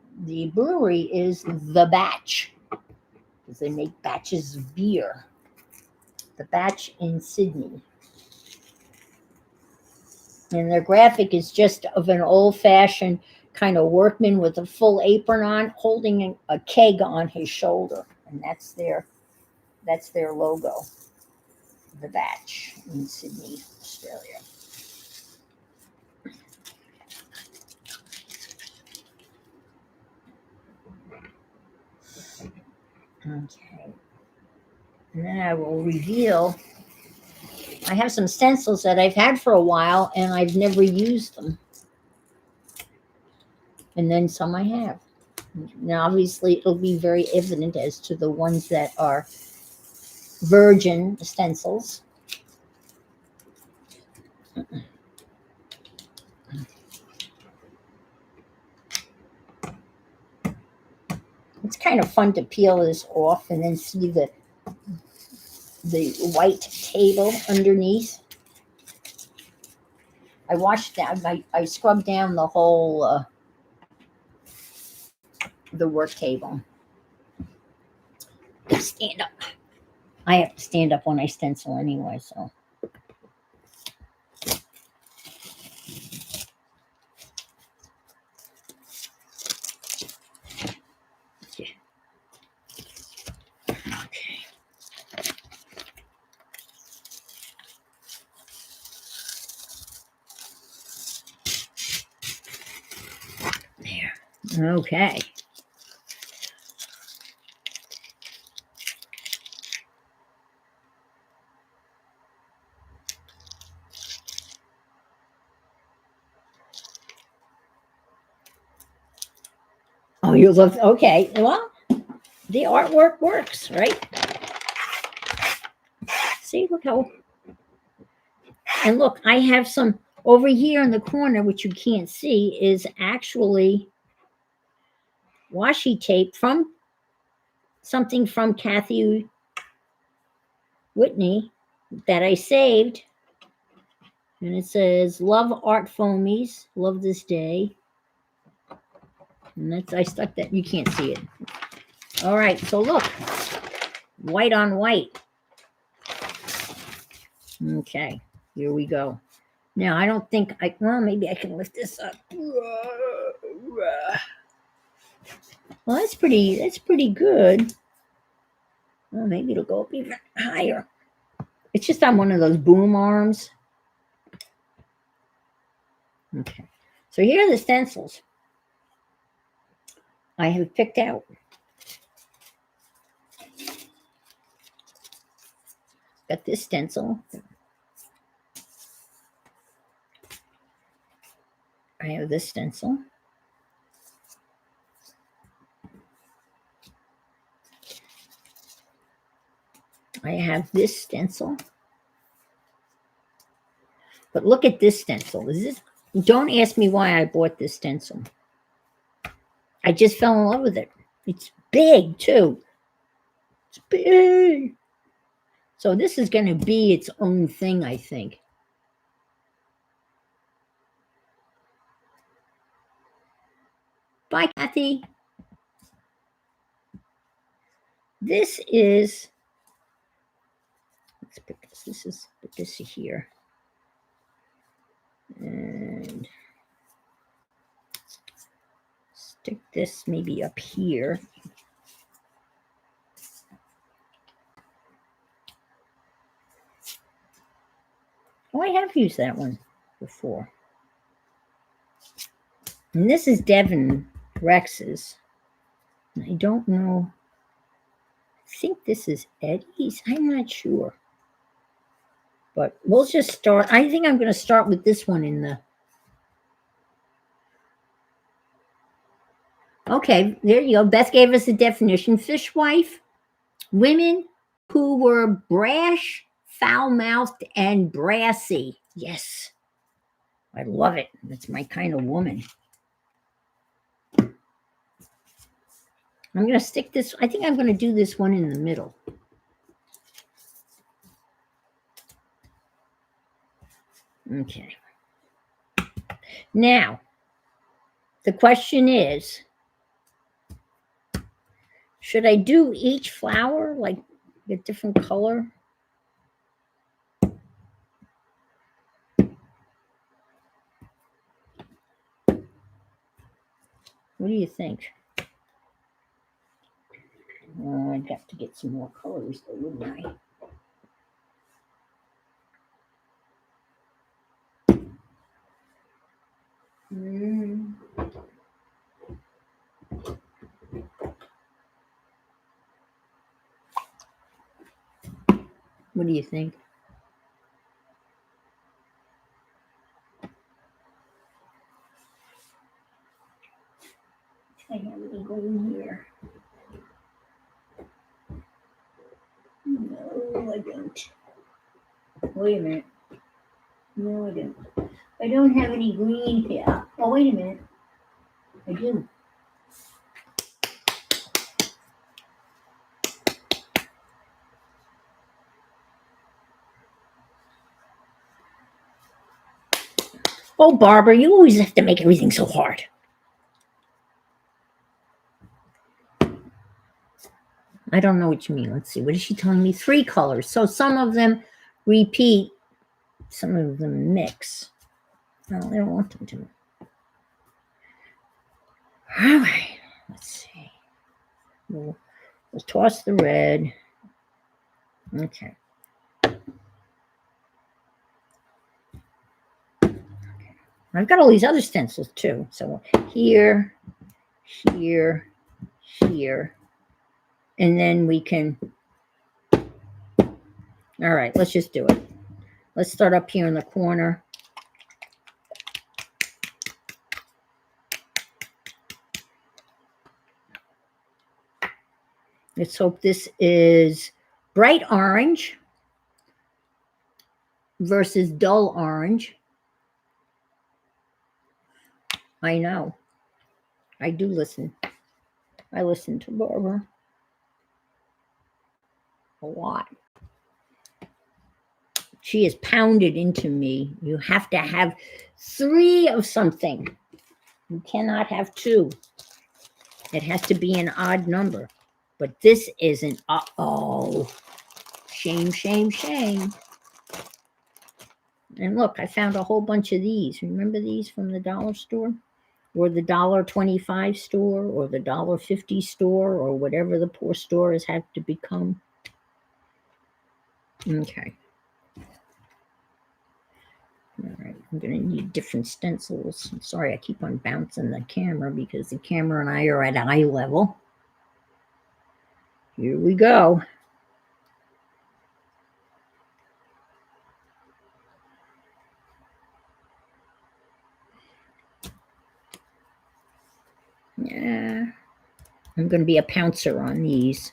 brewery is The Batch, because they make batches of beer. The Batch in Sydney. And their graphic is just of an old-fashioned kind of workman with a full apron on, holding a keg on his shoulder. And that's their logo. The Batch in Sydney, Australia. Okay. And then I will reveal, I have some stencils that I've had for a while and I've never used them. And then some I have. Now, obviously, it'll be very evident as to the ones that are virgin stencils. It's kind of fun to peel this off and then see the white table underneath. I washed down, I scrubbed down the whole the work table. Stand up. I have to stand up when I stencil anyway, so. Okay. There. Okay. Oh, you love, okay. Well, the artwork works, right? See, look how, and look, I have some over here in the corner, which you can't see, is actually washi tape from something from Kathy Whitney that I saved. And it says, love art foamies, love this day. And that's, I stuck that, you can't see it. All right, so look, white on white. Okay, here we go. Now, I don't think well, maybe I can lift this up. Well, that's pretty good. Well, maybe it'll go up even higher. It's just on one of those boom arms. Okay, so here are the stencils I have picked out. Got this stencil. I have this stencil. I have this stencil. But look at this stencil. Don't ask me why I bought this stencil. I just fell in love with it. It's big too. It's big. So this is going to be its own thing, I think. Bye, Kathy. This is, let's put this, put this here. And stick this maybe up here. Oh, I have used that one before. And this is Devin Rex's. I don't know. I think this is Eddie's. I'm not sure. But we'll just start. I think I'm going to start with this one in the... Okay, there you go. Beth gave us a definition. Fishwife, women who were brash, foul-mouthed, and brassy. Yes. I love it. That's my kind of woman. I'm going to stick this. I think I'm going to do this one in the middle. Okay. Now, the question is, should I do each flower like a different color? What do you think? I'd have to get some more colors, though, wouldn't I? What do you think? I have any green here. No, I don't. Wait a minute. No, I don't. I don't have any green here. Oh, wait a minute. I do. Oh, Barbara, you always have to make everything so hard. I don't know what you mean. Let's see. What is she telling me? 3 colors. So some of them repeat, some of them mix. No, I don't want them to. All right. Let's see. We'll toss the red. Okay. I've got all these other stencils too. So here, here, here. And then we can, all right, let's just do it. Let's start up here in the corner. Let's hope this is bright orange versus dull orange. I know. I do listen. I listen to Barbara a lot. She is pounded into me. You have to have 3 of something. You cannot have 2. It has to be an odd number. But this isn't. Uh-oh. Shame, shame, shame. And look, I found a whole bunch of these. Remember these from the dollar store? Or the $1.25 store, or the $1.50 store, or whatever the poor store has had to become. Okay. All right, I'm going to need different stencils. I'm sorry, I keep on bouncing the camera because the camera and I are at eye level. Here we go. Yeah, I'm going to be a pouncer on these.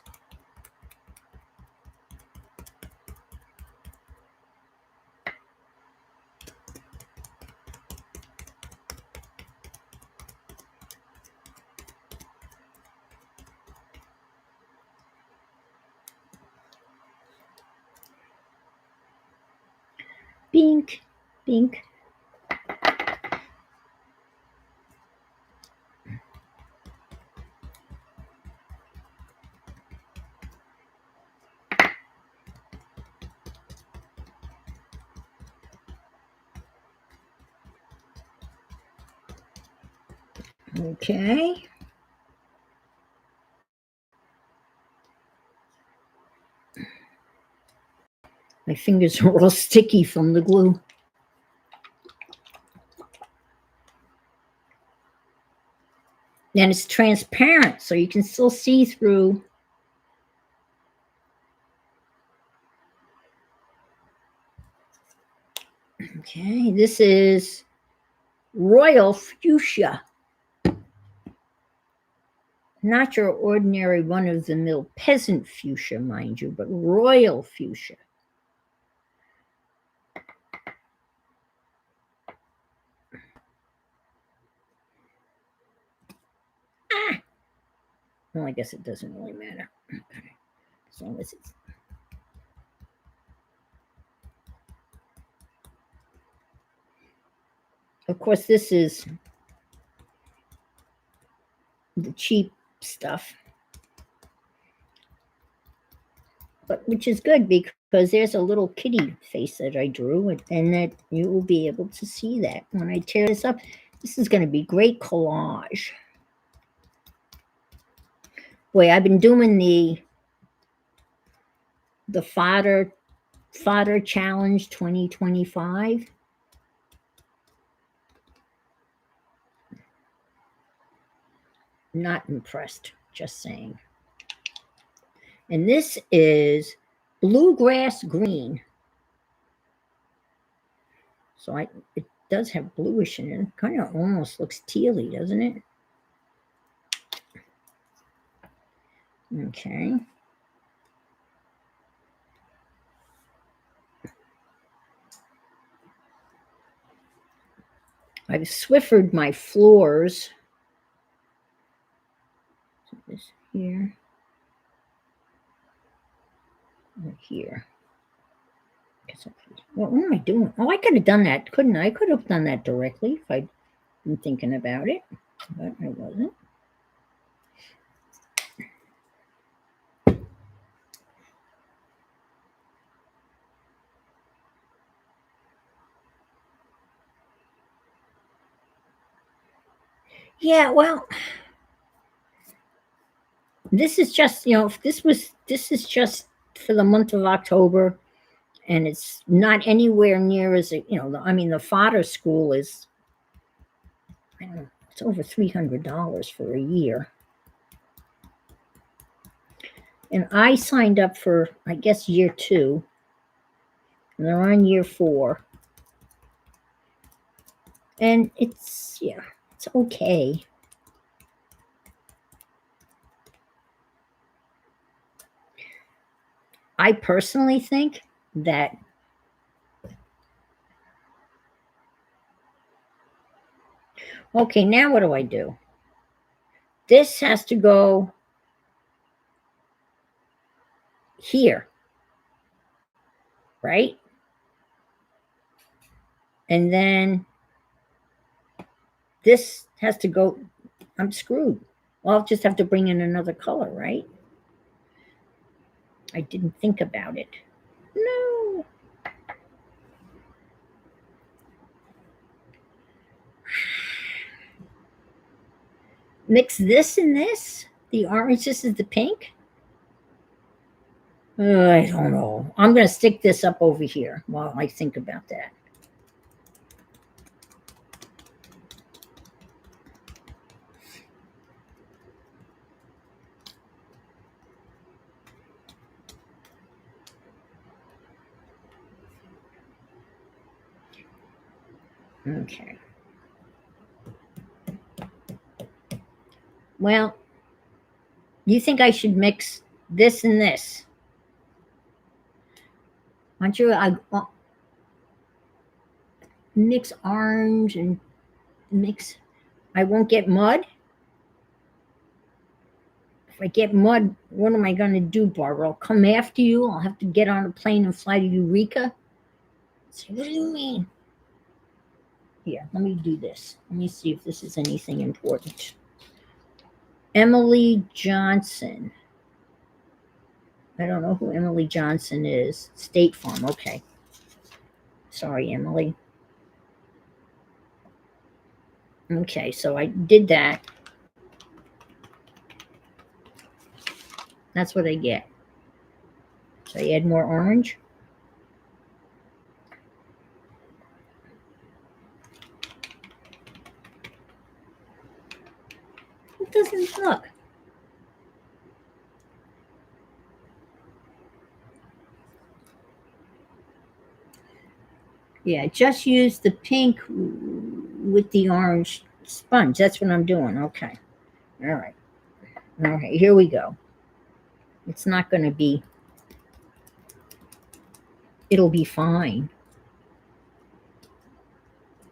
Bink, bink. Okay. My fingers are all sticky from the glue. And it's transparent, so you can still see through. Okay, this is Royal Fuchsia. Not your ordinary run-of-the-mill peasant fuchsia, mind you, but royal fuchsia. Ah! Well, I guess it doesn't really matter. Okay. As long as it's... Of course, this is the cheap stuff. But which is good because there's a little kitty face that I drew, and that you will be able to see that when I tear this up. This is going to be great collage. Boy, I've been doing the fodder challenge 2025. Not impressed, just saying. And this is bluegrass green. So it does have bluish in it. Kind of almost looks tealy, doesn't it? Okay. I've Swiffered my floors. So this here. Or here. What am I doing? Oh, I could have done that, couldn't I? I could have done that directly if I'd been thinking about it, but I wasn't. Yeah, well, this is just, this is just for the month of October, and it's not anywhere near as, I mean, the fodder school is, I don't know, it's over $300 for a year. And I signed up for, I guess, year 2, and they're on year 4. And it's okay. I personally think that okay, now what do I do? This has to go here, right? And then this has to go, I'm screwed. Well, I'll just have to bring in another color, right? I didn't think about it. No. Mix this and this? The orange, this is the pink? I don't know. I'm going to stick this up over here while I think about that. Okay. Well, you think I should mix this and this? Aren't you? Mix orange and mix. I won't get mud. If I get mud, what am I going to do, Barbara? I'll come after you. I'll have to get on a plane and fly to Eureka. Say, what do you mean? Here, let me do this. Let me see if this is anything important. Emily Johnson. I don't know who Emily Johnson is. State Farm. Okay. Sorry, Emily. Okay, so I did that. That's what I get. So I add more orange. It doesn't look. Yeah, just use the pink with the orange sponge. That's what I'm doing. Okay. All right. All right, here we go. It's not going to be, it'll be fine.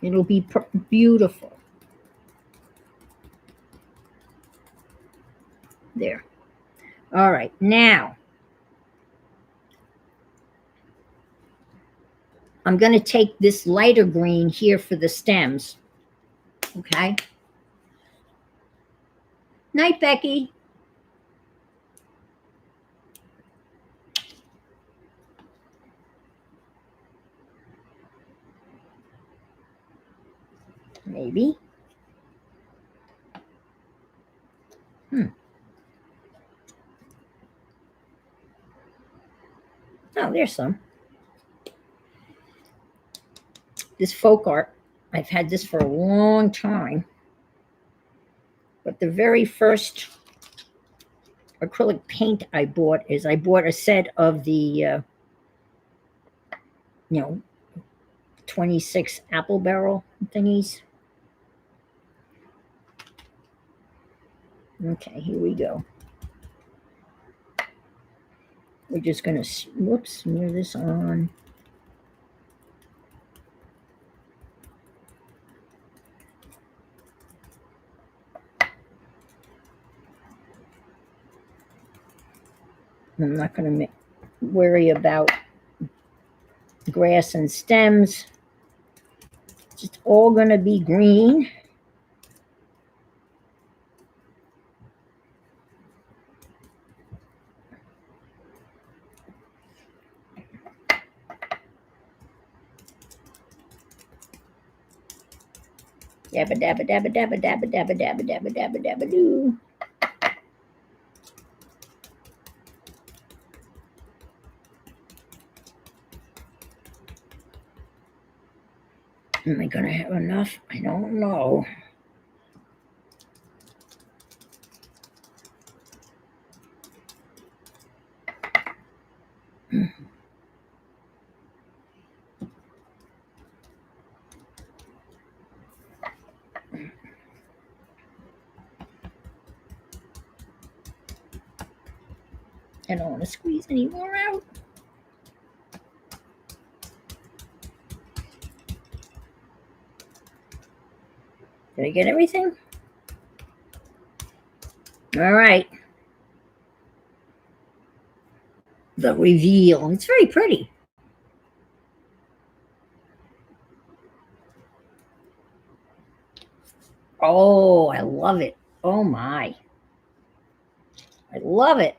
It'll be beautiful. There. All right, now I'm going to take this lighter green here for the stems. Okay. Night, Becky. Maybe. Oh, there's some. This folk art, I've had this for a long time. But the very first acrylic paint I bought is I bought a set of the, 26 apple barrel thingies. Okay, here we go. We're just going to, whoops, smear this on. I'm not going to worry about grass and stems. It's just all going to be green. Dabba dabba dabba dabba dabba dabba dabba dabba dabba dabba doo. Am I going to have enough? I don't know. I don't want to squeeze any more out. Did I get everything? All right. The reveal. It's very pretty. Oh, I love it. Oh my. I love it.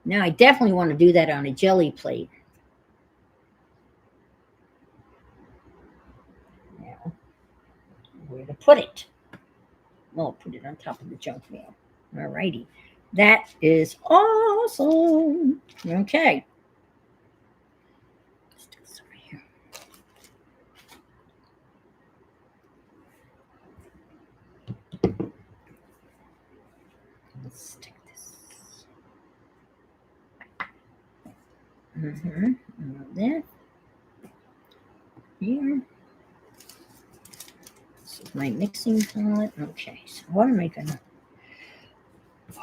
Now I definitely want to do that on a jelly plate. Now, where to put it? Well, I'll put it on top of the junk mail. All righty. That is awesome. Okay. Let's do this over here. Let's stick this. There. Here. This is my mixing palette. Okay, so what am I gonna?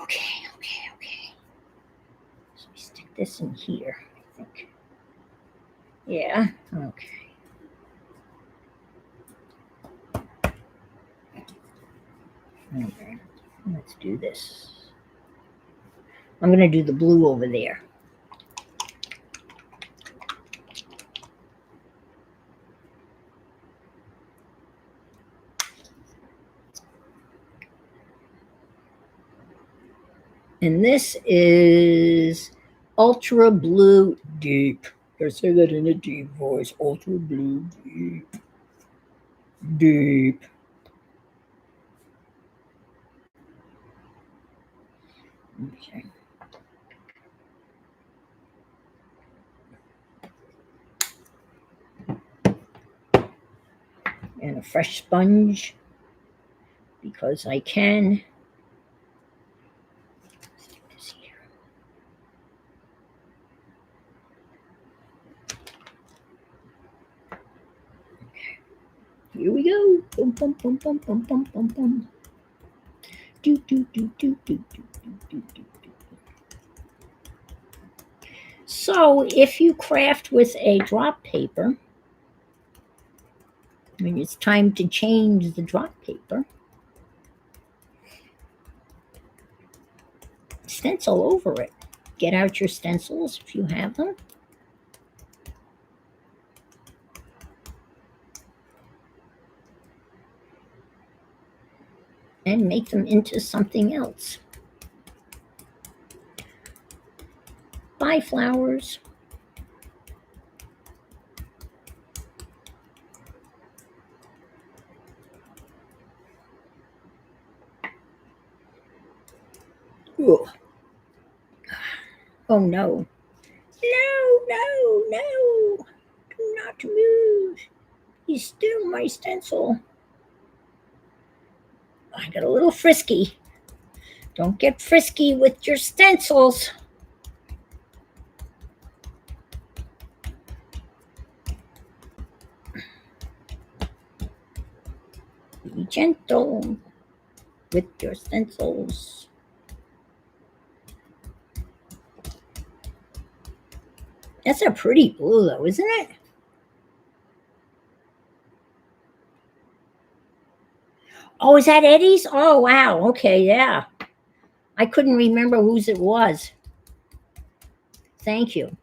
Okay. So we stick this in here, I think. Yeah. Okay. Okay. Let's do this. I'm gonna do the blue over there. And this is Ultra Blue Deep. I say that in a deep voice. Ultra Blue Deep. Deep. Okay. And a fresh sponge because I can. Stick this here. Okay. Here we go. Boom, boom, boom, boom, boom, boom, boom, boom. Do, do, do, do, do, do, do, do, do. So if you craft with a drop paper, when it's time to change the drop paper, stencil over it. Get out your stencils if you have them. And make them into something else. Bye, flowers. Ugh. Oh no. No. Do not move. He's still my stencil. I got a little frisky. Don't get frisky with your stencils. Be gentle with your stencils. That's a pretty blue though, isn't it? Oh, is that Eddie's? Oh, wow. Okay, yeah. I couldn't remember whose it was. Thank you.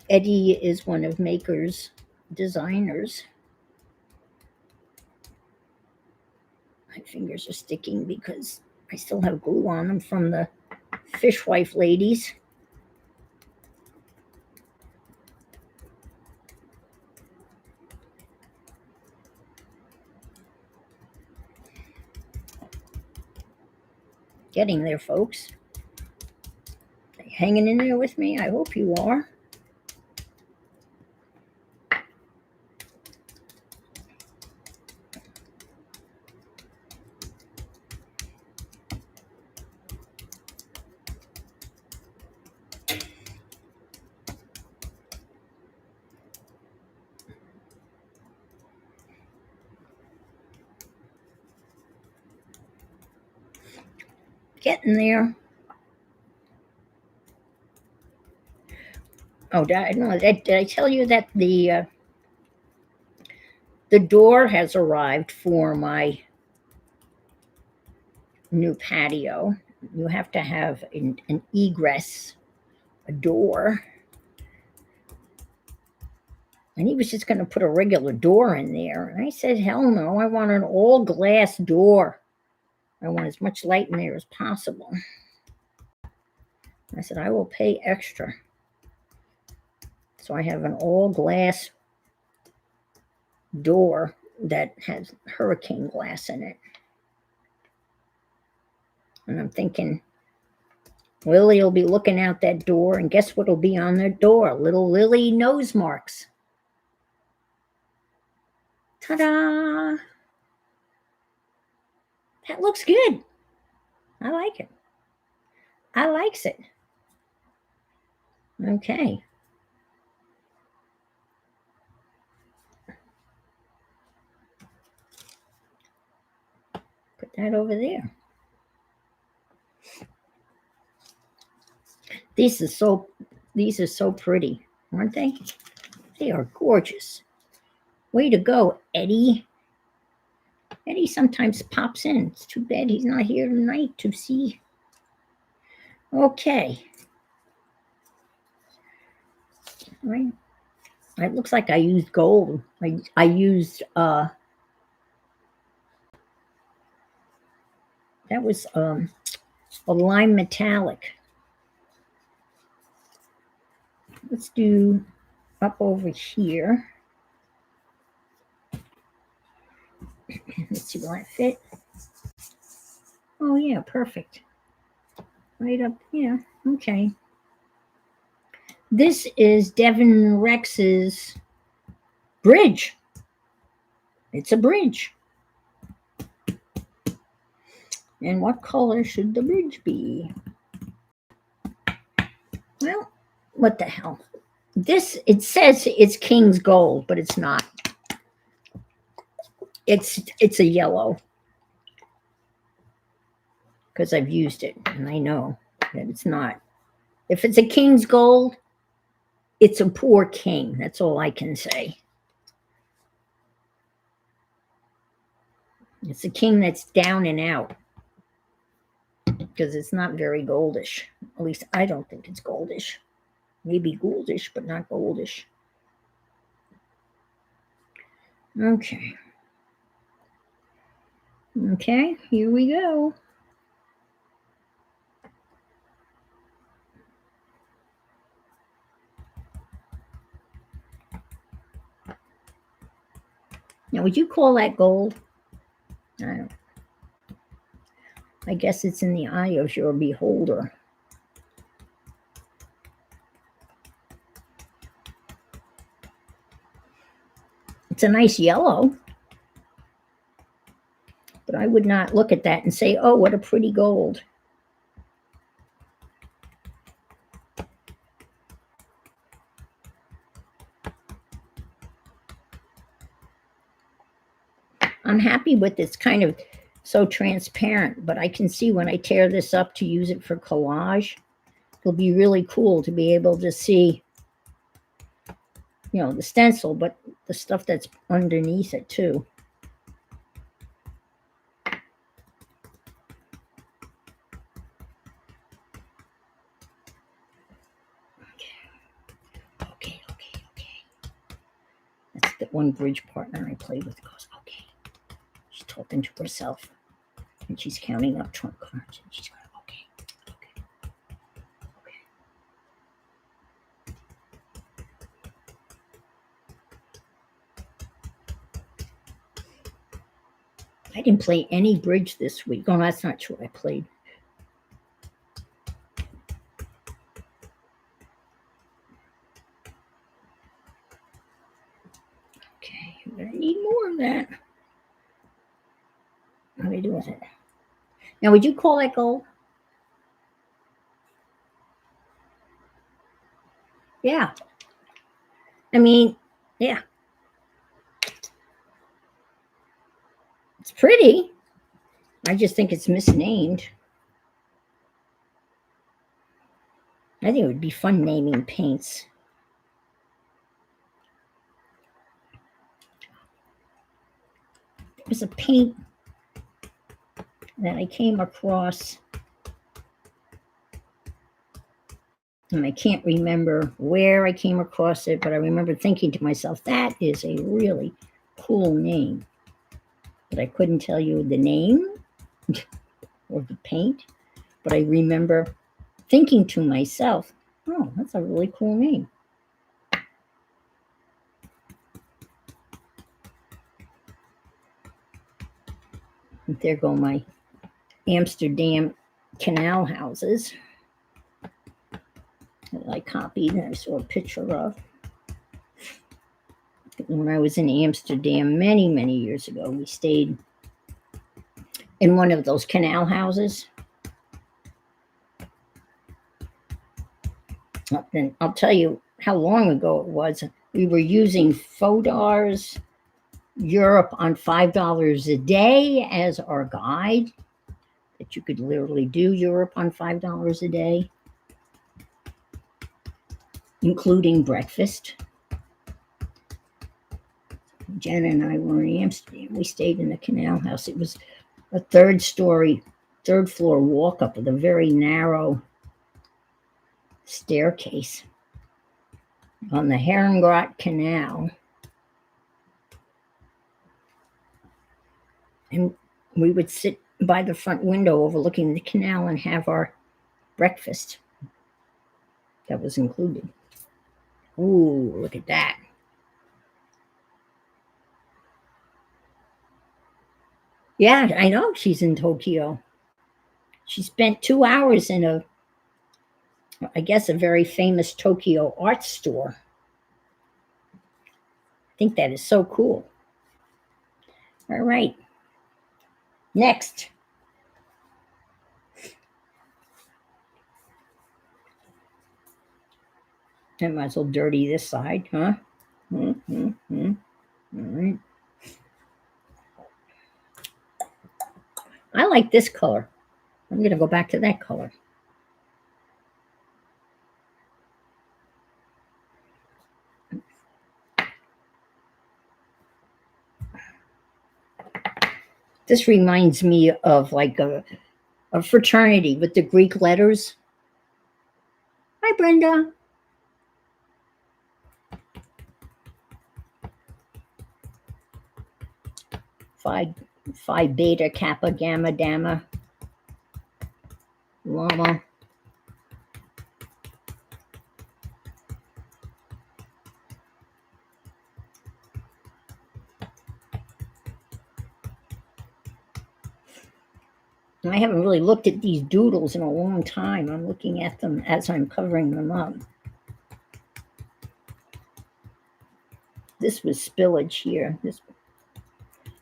Eddie is one of Maker's designers. My fingers are sticking because I still have glue on them from the fishwife ladies. Getting there, folks. Are you hanging in there with me? I hope you are. Getting there. Oh, did I tell you that the door has arrived for my new patio? You have to have an egress, a door. And he was just going to put a regular door in there. And I said, hell no, I want an all glass door. I want as much light in there as possible. I said, I will pay extra. So I have an all glass door that has hurricane glass in it. And I'm thinking, Lily will be looking out that door, and guess what'll be on the door? Little Lily nose marks. Ta-da! That looks good. I like it. I likes it. Okay. Put that over there. These are so pretty, aren't they? They are gorgeous. Way to go, Eddie. Eddie sometimes pops in. It's too bad he's not here tonight to see. Okay. Right. It looks like I used gold. I used that was a lime metallic. Let's do up over here. Let's see, will that fit? Oh yeah, perfect. Right up here. Okay. This is Devin Rex's bridge. It's a bridge. And what color should the bridge be? Well, what the hell? It says it's King's Gold, but it's not. It's a yellow. Because I've used it and I know that it's not. If it's a King's Gold, it's a poor king. That's all I can say. It's a king that's down and out. Because it's not very goldish. At least I don't think it's goldish. Maybe goldish, but not goldish. Okay. Okay, here we go. Now, would you call that gold? I guess it's in the eye of your beholder. It's a nice yellow. But I would not look at that and say, oh, what a pretty gold. I'm happy with this kind of so transparent, but I can see when I tear this up to use it for collage, it'll be really cool to be able to see, the stencil, but the stuff that's underneath it too. Okay. That's the one bridge partner I played with goes, okay. She's talking to herself and she's counting up trump cards and she's going, okay. I didn't play any bridge this week. Oh, that's not true. I played. Okay, I'm going to need more of that. How do I do with it? Now, would you call that gold? Yeah. I mean, yeah. It's pretty. I just think it's misnamed. I think it would be fun naming paints. There was a paint that I came across, and I can't remember where I came across it, but I remember thinking to myself, that is a really cool name. But I couldn't tell you the name or the paint, but I remember thinking to myself, oh, that's a really cool name. And there go my Amsterdam canal houses that I copied and I saw a picture of. When I was in Amsterdam many, many years ago, we stayed in one of those canal houses. And I'll tell you how long ago it was. We were using Fodar's Europe on $5 a day as our guide, that you could literally do Europe on $5 a day, including breakfast. Jen and I were in Amsterdam. We stayed in the canal house. It was a third floor walk up with a very narrow staircase on the Herengracht Canal. And we would sit by the front window overlooking the canal and have our breakfast. That was included. Ooh, look at that. Yeah, I know she's in Tokyo. She spent 2 hours in a very famous Tokyo art store. I think that is so cool. All right. Next. I might as well dirty this side, huh? All right. I like this color. I'm going to go back to that color. This reminds me of like a fraternity with the Greek letters. Hi, Brenda. Phi Beta Kappa Gamma Gamma Llama. I haven't really looked at these doodles in a long time. I'm looking at them as I'm covering them up. This was spillage here.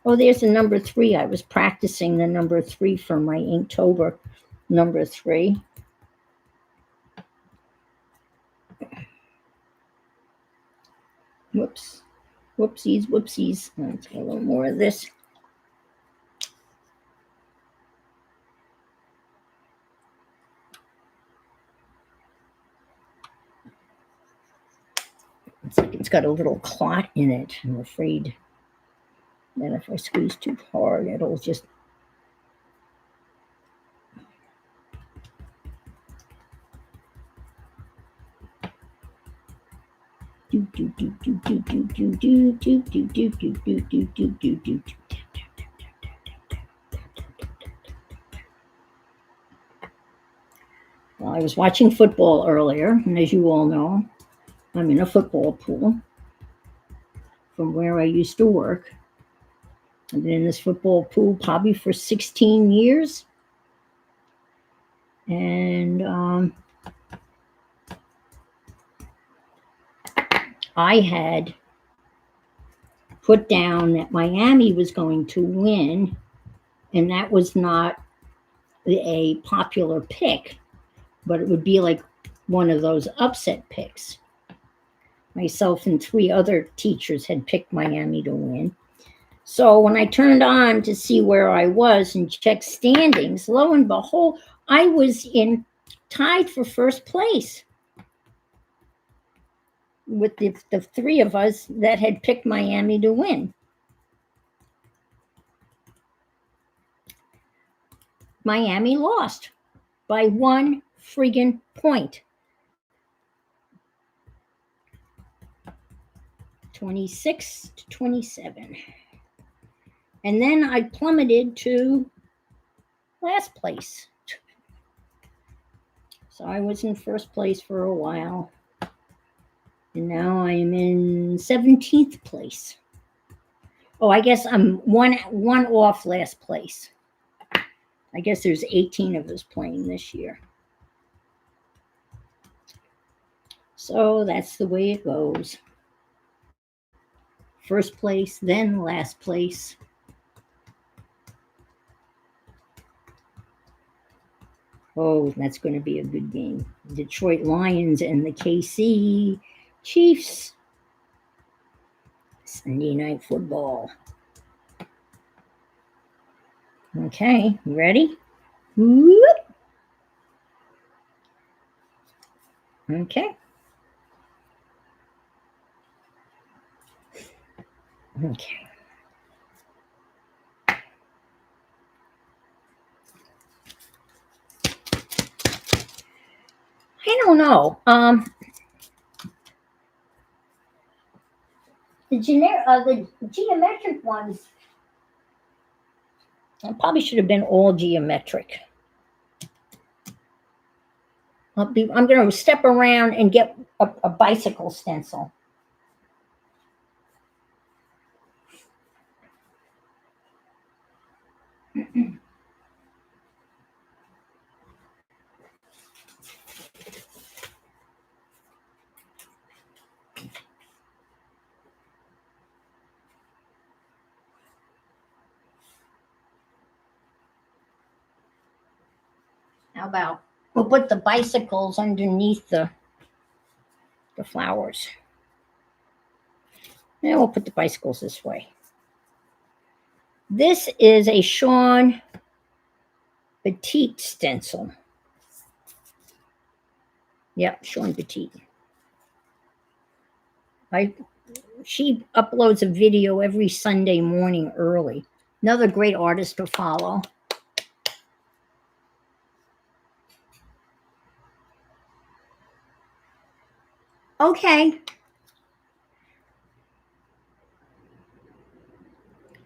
Oh, there's the number 3. I was practicing the number 3 for my Inktober number 3. Whoops. Whoopsies, whoopsies. Let's get a little more of this. It's like it's got a little clot in it. I'm afraid that if I squeeze too hard, it'll just... Well, I was watching football earlier, and as you all know, I'm in a football pool from where I used to work. I've been in this football pool probably for 16 years. And I had put down that Miami was going to win, and that was not a popular pick, but it would be like one of those upset picks. Myself and 3 other teachers had picked Miami to win. So when I turned on to see where I was and checked standings, lo and behold, I was tied for first place. with the three of us that had picked Miami to win. Miami lost by 1 friggin' point. 26-27. And then I plummeted to last place. So I was in first place for a while. And now I am in 17th place. Oh, I guess I'm one off last place. I guess there's 18 of us playing this year. So that's the way it goes. First place, then last place. Oh, that's going to be a good game. Detroit Lions and the KC Chiefs. Sunday Night Football. Okay, ready? Whoop. Okay. Okay. I don't know. The geometric ones. I probably should have been all geometric. I'm going to step around and get a bicycle stencil. How about we'll put the bicycles underneath the flowers. And we'll put the bicycles this way. This is a Sean Petite stencil. Yep, Sean Petite. She uploads a video every Sunday morning early. Another great artist to follow. Okay.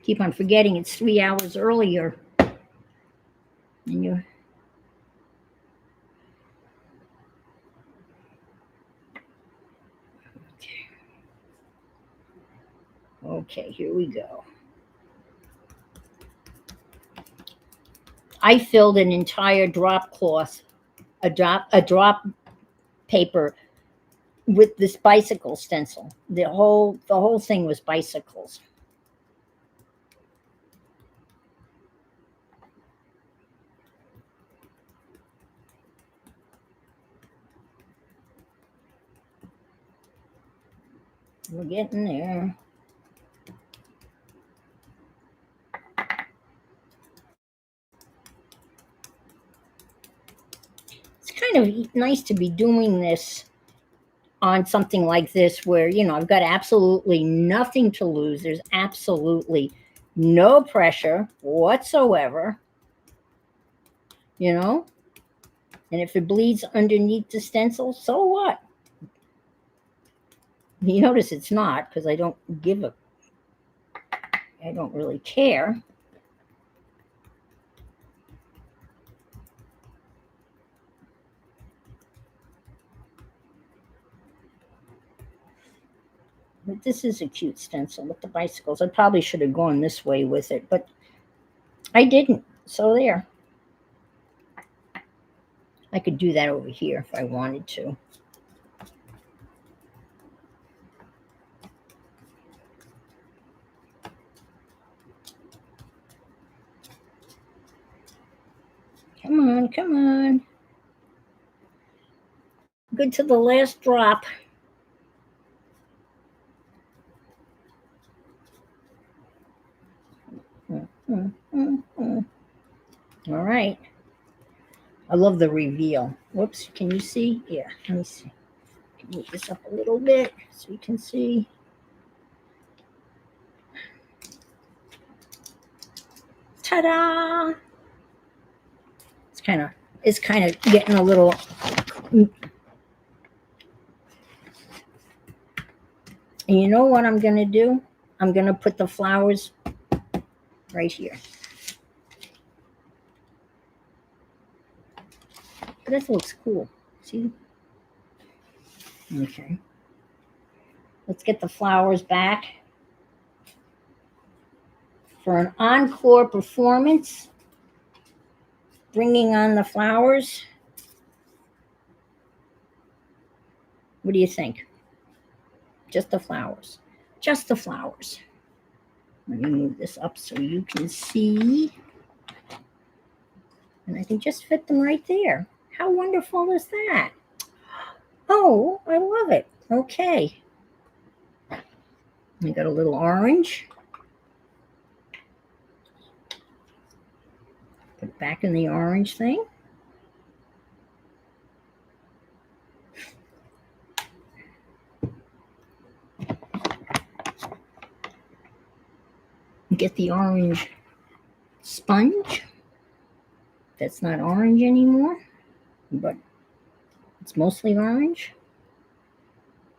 Keep on forgetting it's 3 hours earlier. And you. Okay, here we go. I filled an entire drop cloth, a drop paper with this bicycle stencil. The whole thing was bicycles. We're getting there. It's kind of nice to be doing this on something like this where, I've got absolutely nothing to lose. There's absolutely no pressure whatsoever, And if it bleeds underneath the stencil, so what? You notice it's not, because I don't really care. But this is a cute stencil with the bicycles. I probably should have gone this way with it, but I didn't. So there. I could do that over here if I wanted to. Come on, come on. Good to the last drop. All right. I love the reveal. Whoops, can you see? Yeah, let me see. Move this up a little bit so you can see. Ta-da! It's kind of getting a little. And you know what I'm going to do? I'm going to put the flowers right here. This looks cool. See? Okay. Let's get the flowers back. For an encore performance, bringing on the flowers. What do you think? Just the flowers. Just the flowers. Let me move this up so you can see. And I can just fit them right there. How wonderful is that? Oh, I love it. Okay. I got a little orange. Put it back in the orange thing. Get the orange sponge. That's not orange anymore, but it's mostly orange.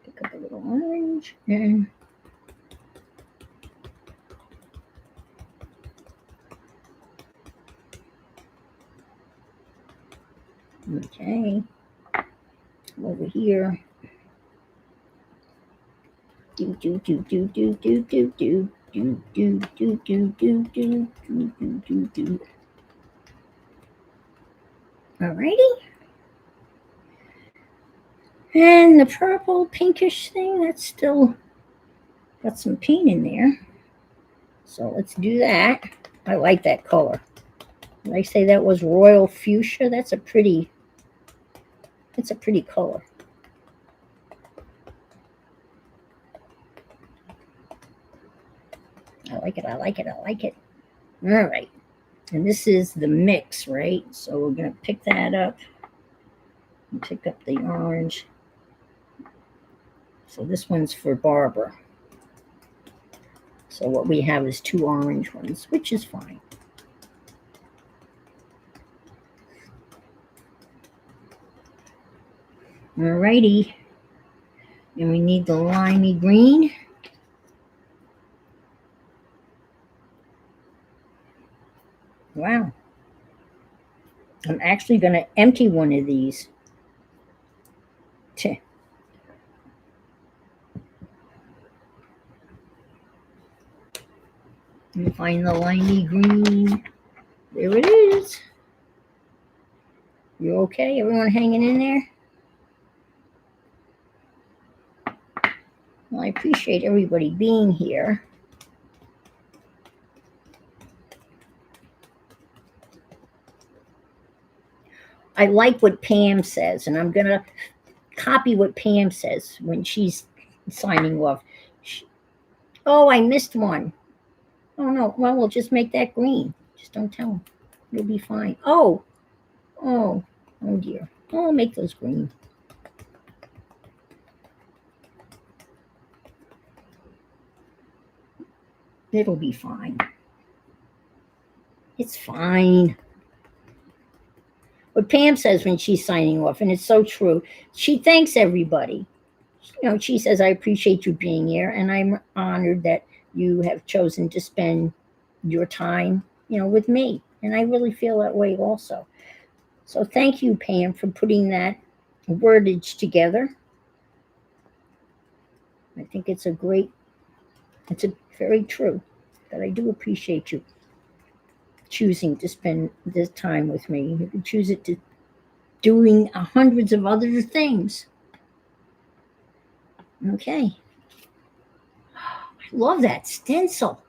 Pick up a little orange and okay. Over here. Do do do do do do do do do do do do do do do do do. Alrighty. And the purple pinkish thing, that's still got some paint in there. So let's do that. I like that color. Did I say that was royal fuchsia? It's a pretty color. I like it, I like it, I like it. All right. And this is the mix, right? So we're going to pick that up and pick up the orange. So this one's for Barbara. So what we have is 2 orange ones, which is fine. Alrighty. And we need the limey green. Wow. I'm actually going to empty one of these. Let me find the limey green. There it is. You okay? Everyone hanging in there? Well, I appreciate everybody being here. I like what Pam says, and I'm going to copy what Pam says when she's signing off. Oh, I missed one. Oh, no. Well, we'll just make that green. Just don't tell them. You'll be fine. Oh, dear. Oh, I'll make those green. It'll be fine. It's fine. What Pam says when she's signing off, and it's so true, she thanks everybody. You know, she says, I appreciate you being here, and I'm honored that you have chosen to spend your time, with me. And I really feel that way also. So thank you, Pam, for putting that wordage together. I think it's very true that I do appreciate you choosing to spend this time with me. You can choose it to doing hundreds of other things. Okay. I love that stencil.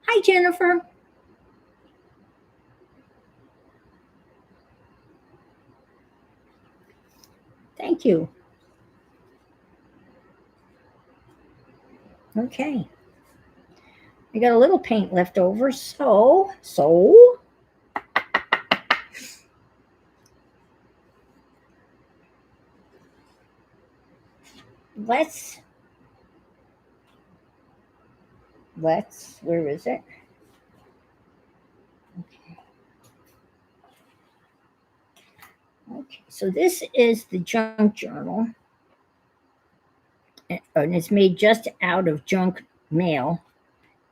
Hi, Jennifer. Thank you. Okay. I got a little paint left over, so let's, where is it? Okay, so this is the junk journal, and it's made just out of junk mail.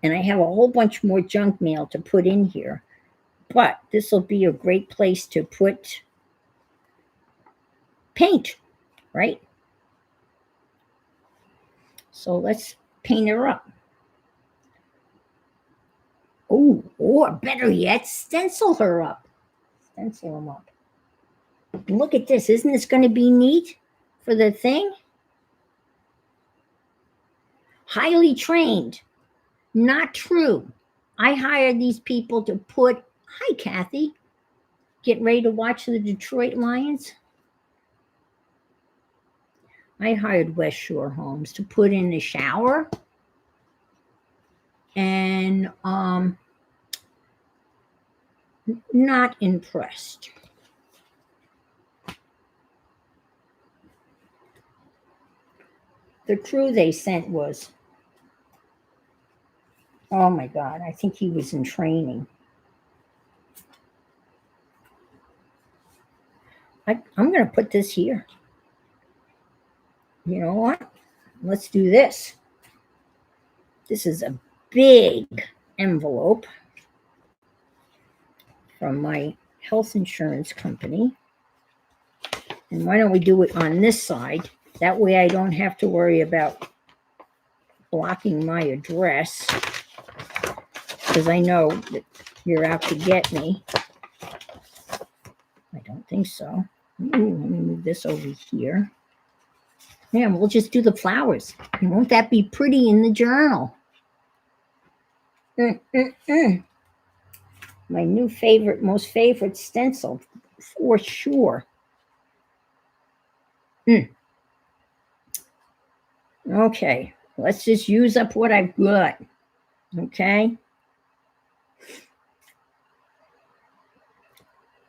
And I have a whole bunch more junk mail to put in here. But this will be a great place to put paint, right? So let's paint her up. Oh, or better yet, stencil her up. Stencil them up. Look at this. Isn't this going to be neat for the thing? Highly trained. Not true. I hired these people to put, hi, Kathy, get ready to watch the Detroit Lions. I hired West Shore Homes to put in the shower and not impressed. The crew they sent was, oh my God, I think he was in training. I'm going to put this here. You know what? Let's do this. This is a big envelope from my health insurance company. And why don't we do it on this side? That way I don't have to worry about blocking my address, because I know that you're out to get me. I don't think so. Ooh, let me move this over here. Yeah, we'll just do the flowers. Won't that be pretty in the journal? My new favorite, most favorite stencil, for sure. Okay, let's just use up what I've got. Okay.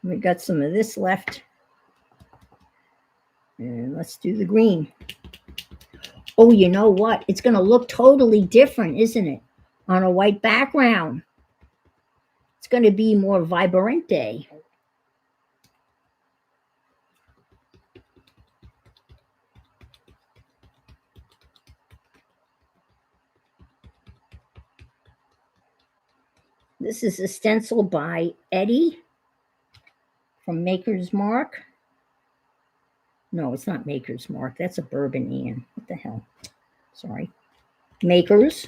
We got some of this left. And let's do the green. Oh, you know what? It's going to look totally different, isn't it? On a white background. It's going to be more vibrante. This is a stencil by Eddie from Maker's Mark. No, it's not Maker's Mark. That's a Bourbon Ian. What the hell? Sorry. Makers.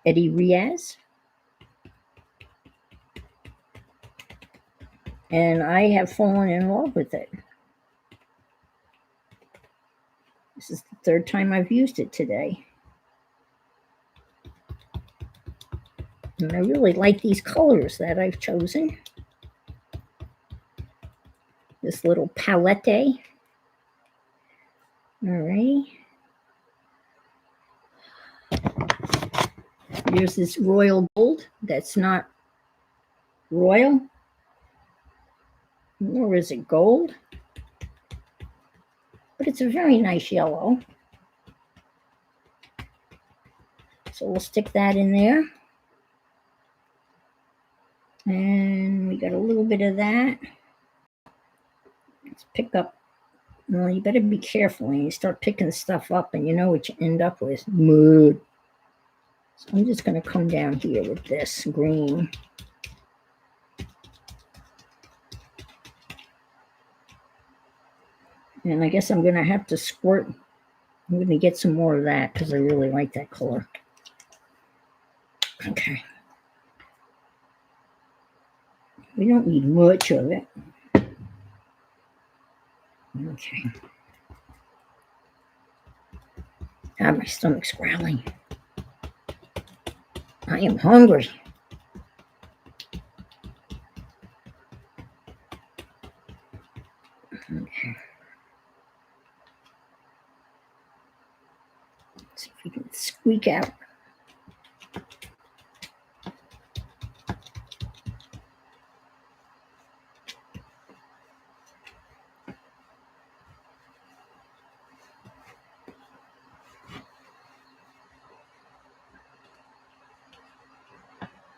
Eddie Riaz. And I have fallen in love with it. This is the third time I've used it today. And I really like these colors that I've chosen. This little palette. All right. Here's this royal gold that's not royal, nor is it gold, but it's a very nice yellow. So we'll stick that in there. And we got a little bit of that. Let's pick up. Well, you better be careful when you start picking stuff up and you know what you end up with. Mood. So I'm just going to come down here with this green. And I guess I'm going to have to squirt. I'm going to get some more of that because I really like that color. Okay. We don't need much of it. Okay. God, my stomach's growling. I am hungry. Okay. Let's see if we can squeak out.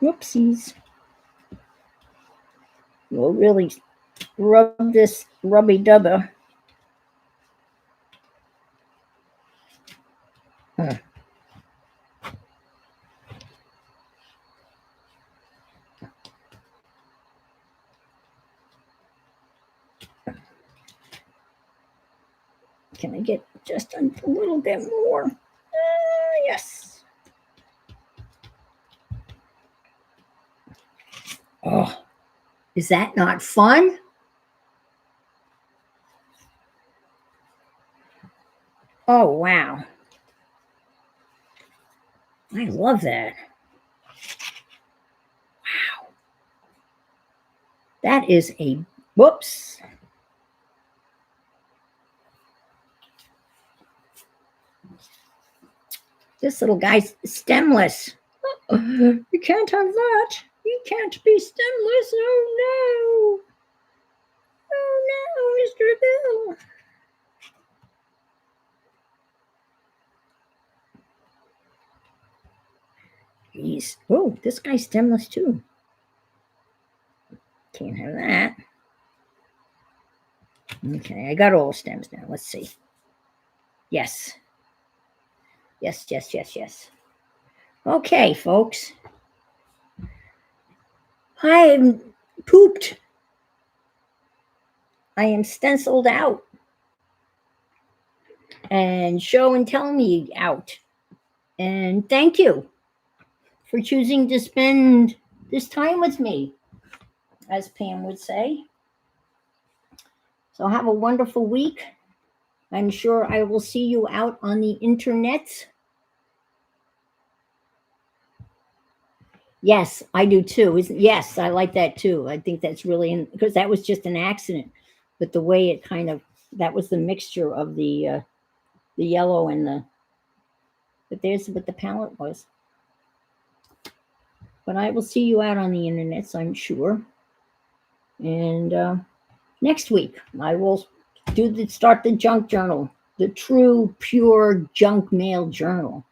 Whoopsies. We'll really rub this rubby dubber. Huh. Can I get just a little bit more? Yes. Oh, is that not fun? Oh, wow. I love that. Wow. That is a, whoops. This little guy's stemless. You can't have that. You can't be stemless. Oh, no. Oh, no, Mr. Bill. He's, oh, this guy's stemless too. Can't have that. Okay, I got all stems now. Let's see. Yes. Yes, yes, yes, yes. Okay, folks. I am pooped. I am stenciled out. And show and tell me out. And thank you for choosing to spend this time with me, as Pam would say. So have a wonderful week. I'm sure I will see you out on the internet. Yes, I do too. Yes, I like that too. I think that's really because that was just an accident, but the way it kind of that was the mixture of the yellow and the. But there's what the palette was. But I will see you out on the internet, so I'm sure. And next week I will start the junk journal, the true pure junk mail journal.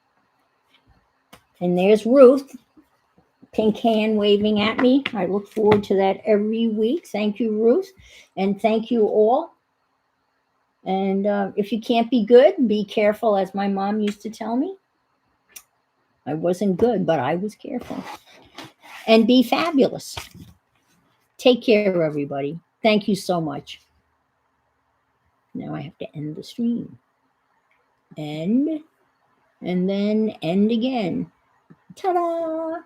And there's Ruth, pink hand waving at me. I look forward to that every week. Thank you, Ruth, and thank you all. And if you can't be good, be careful, as my mom used to tell me. I wasn't good, but I was careful. And be fabulous. Take care, everybody. Thank you so much. Now I have to end the stream. End, and then end again. Ta-da!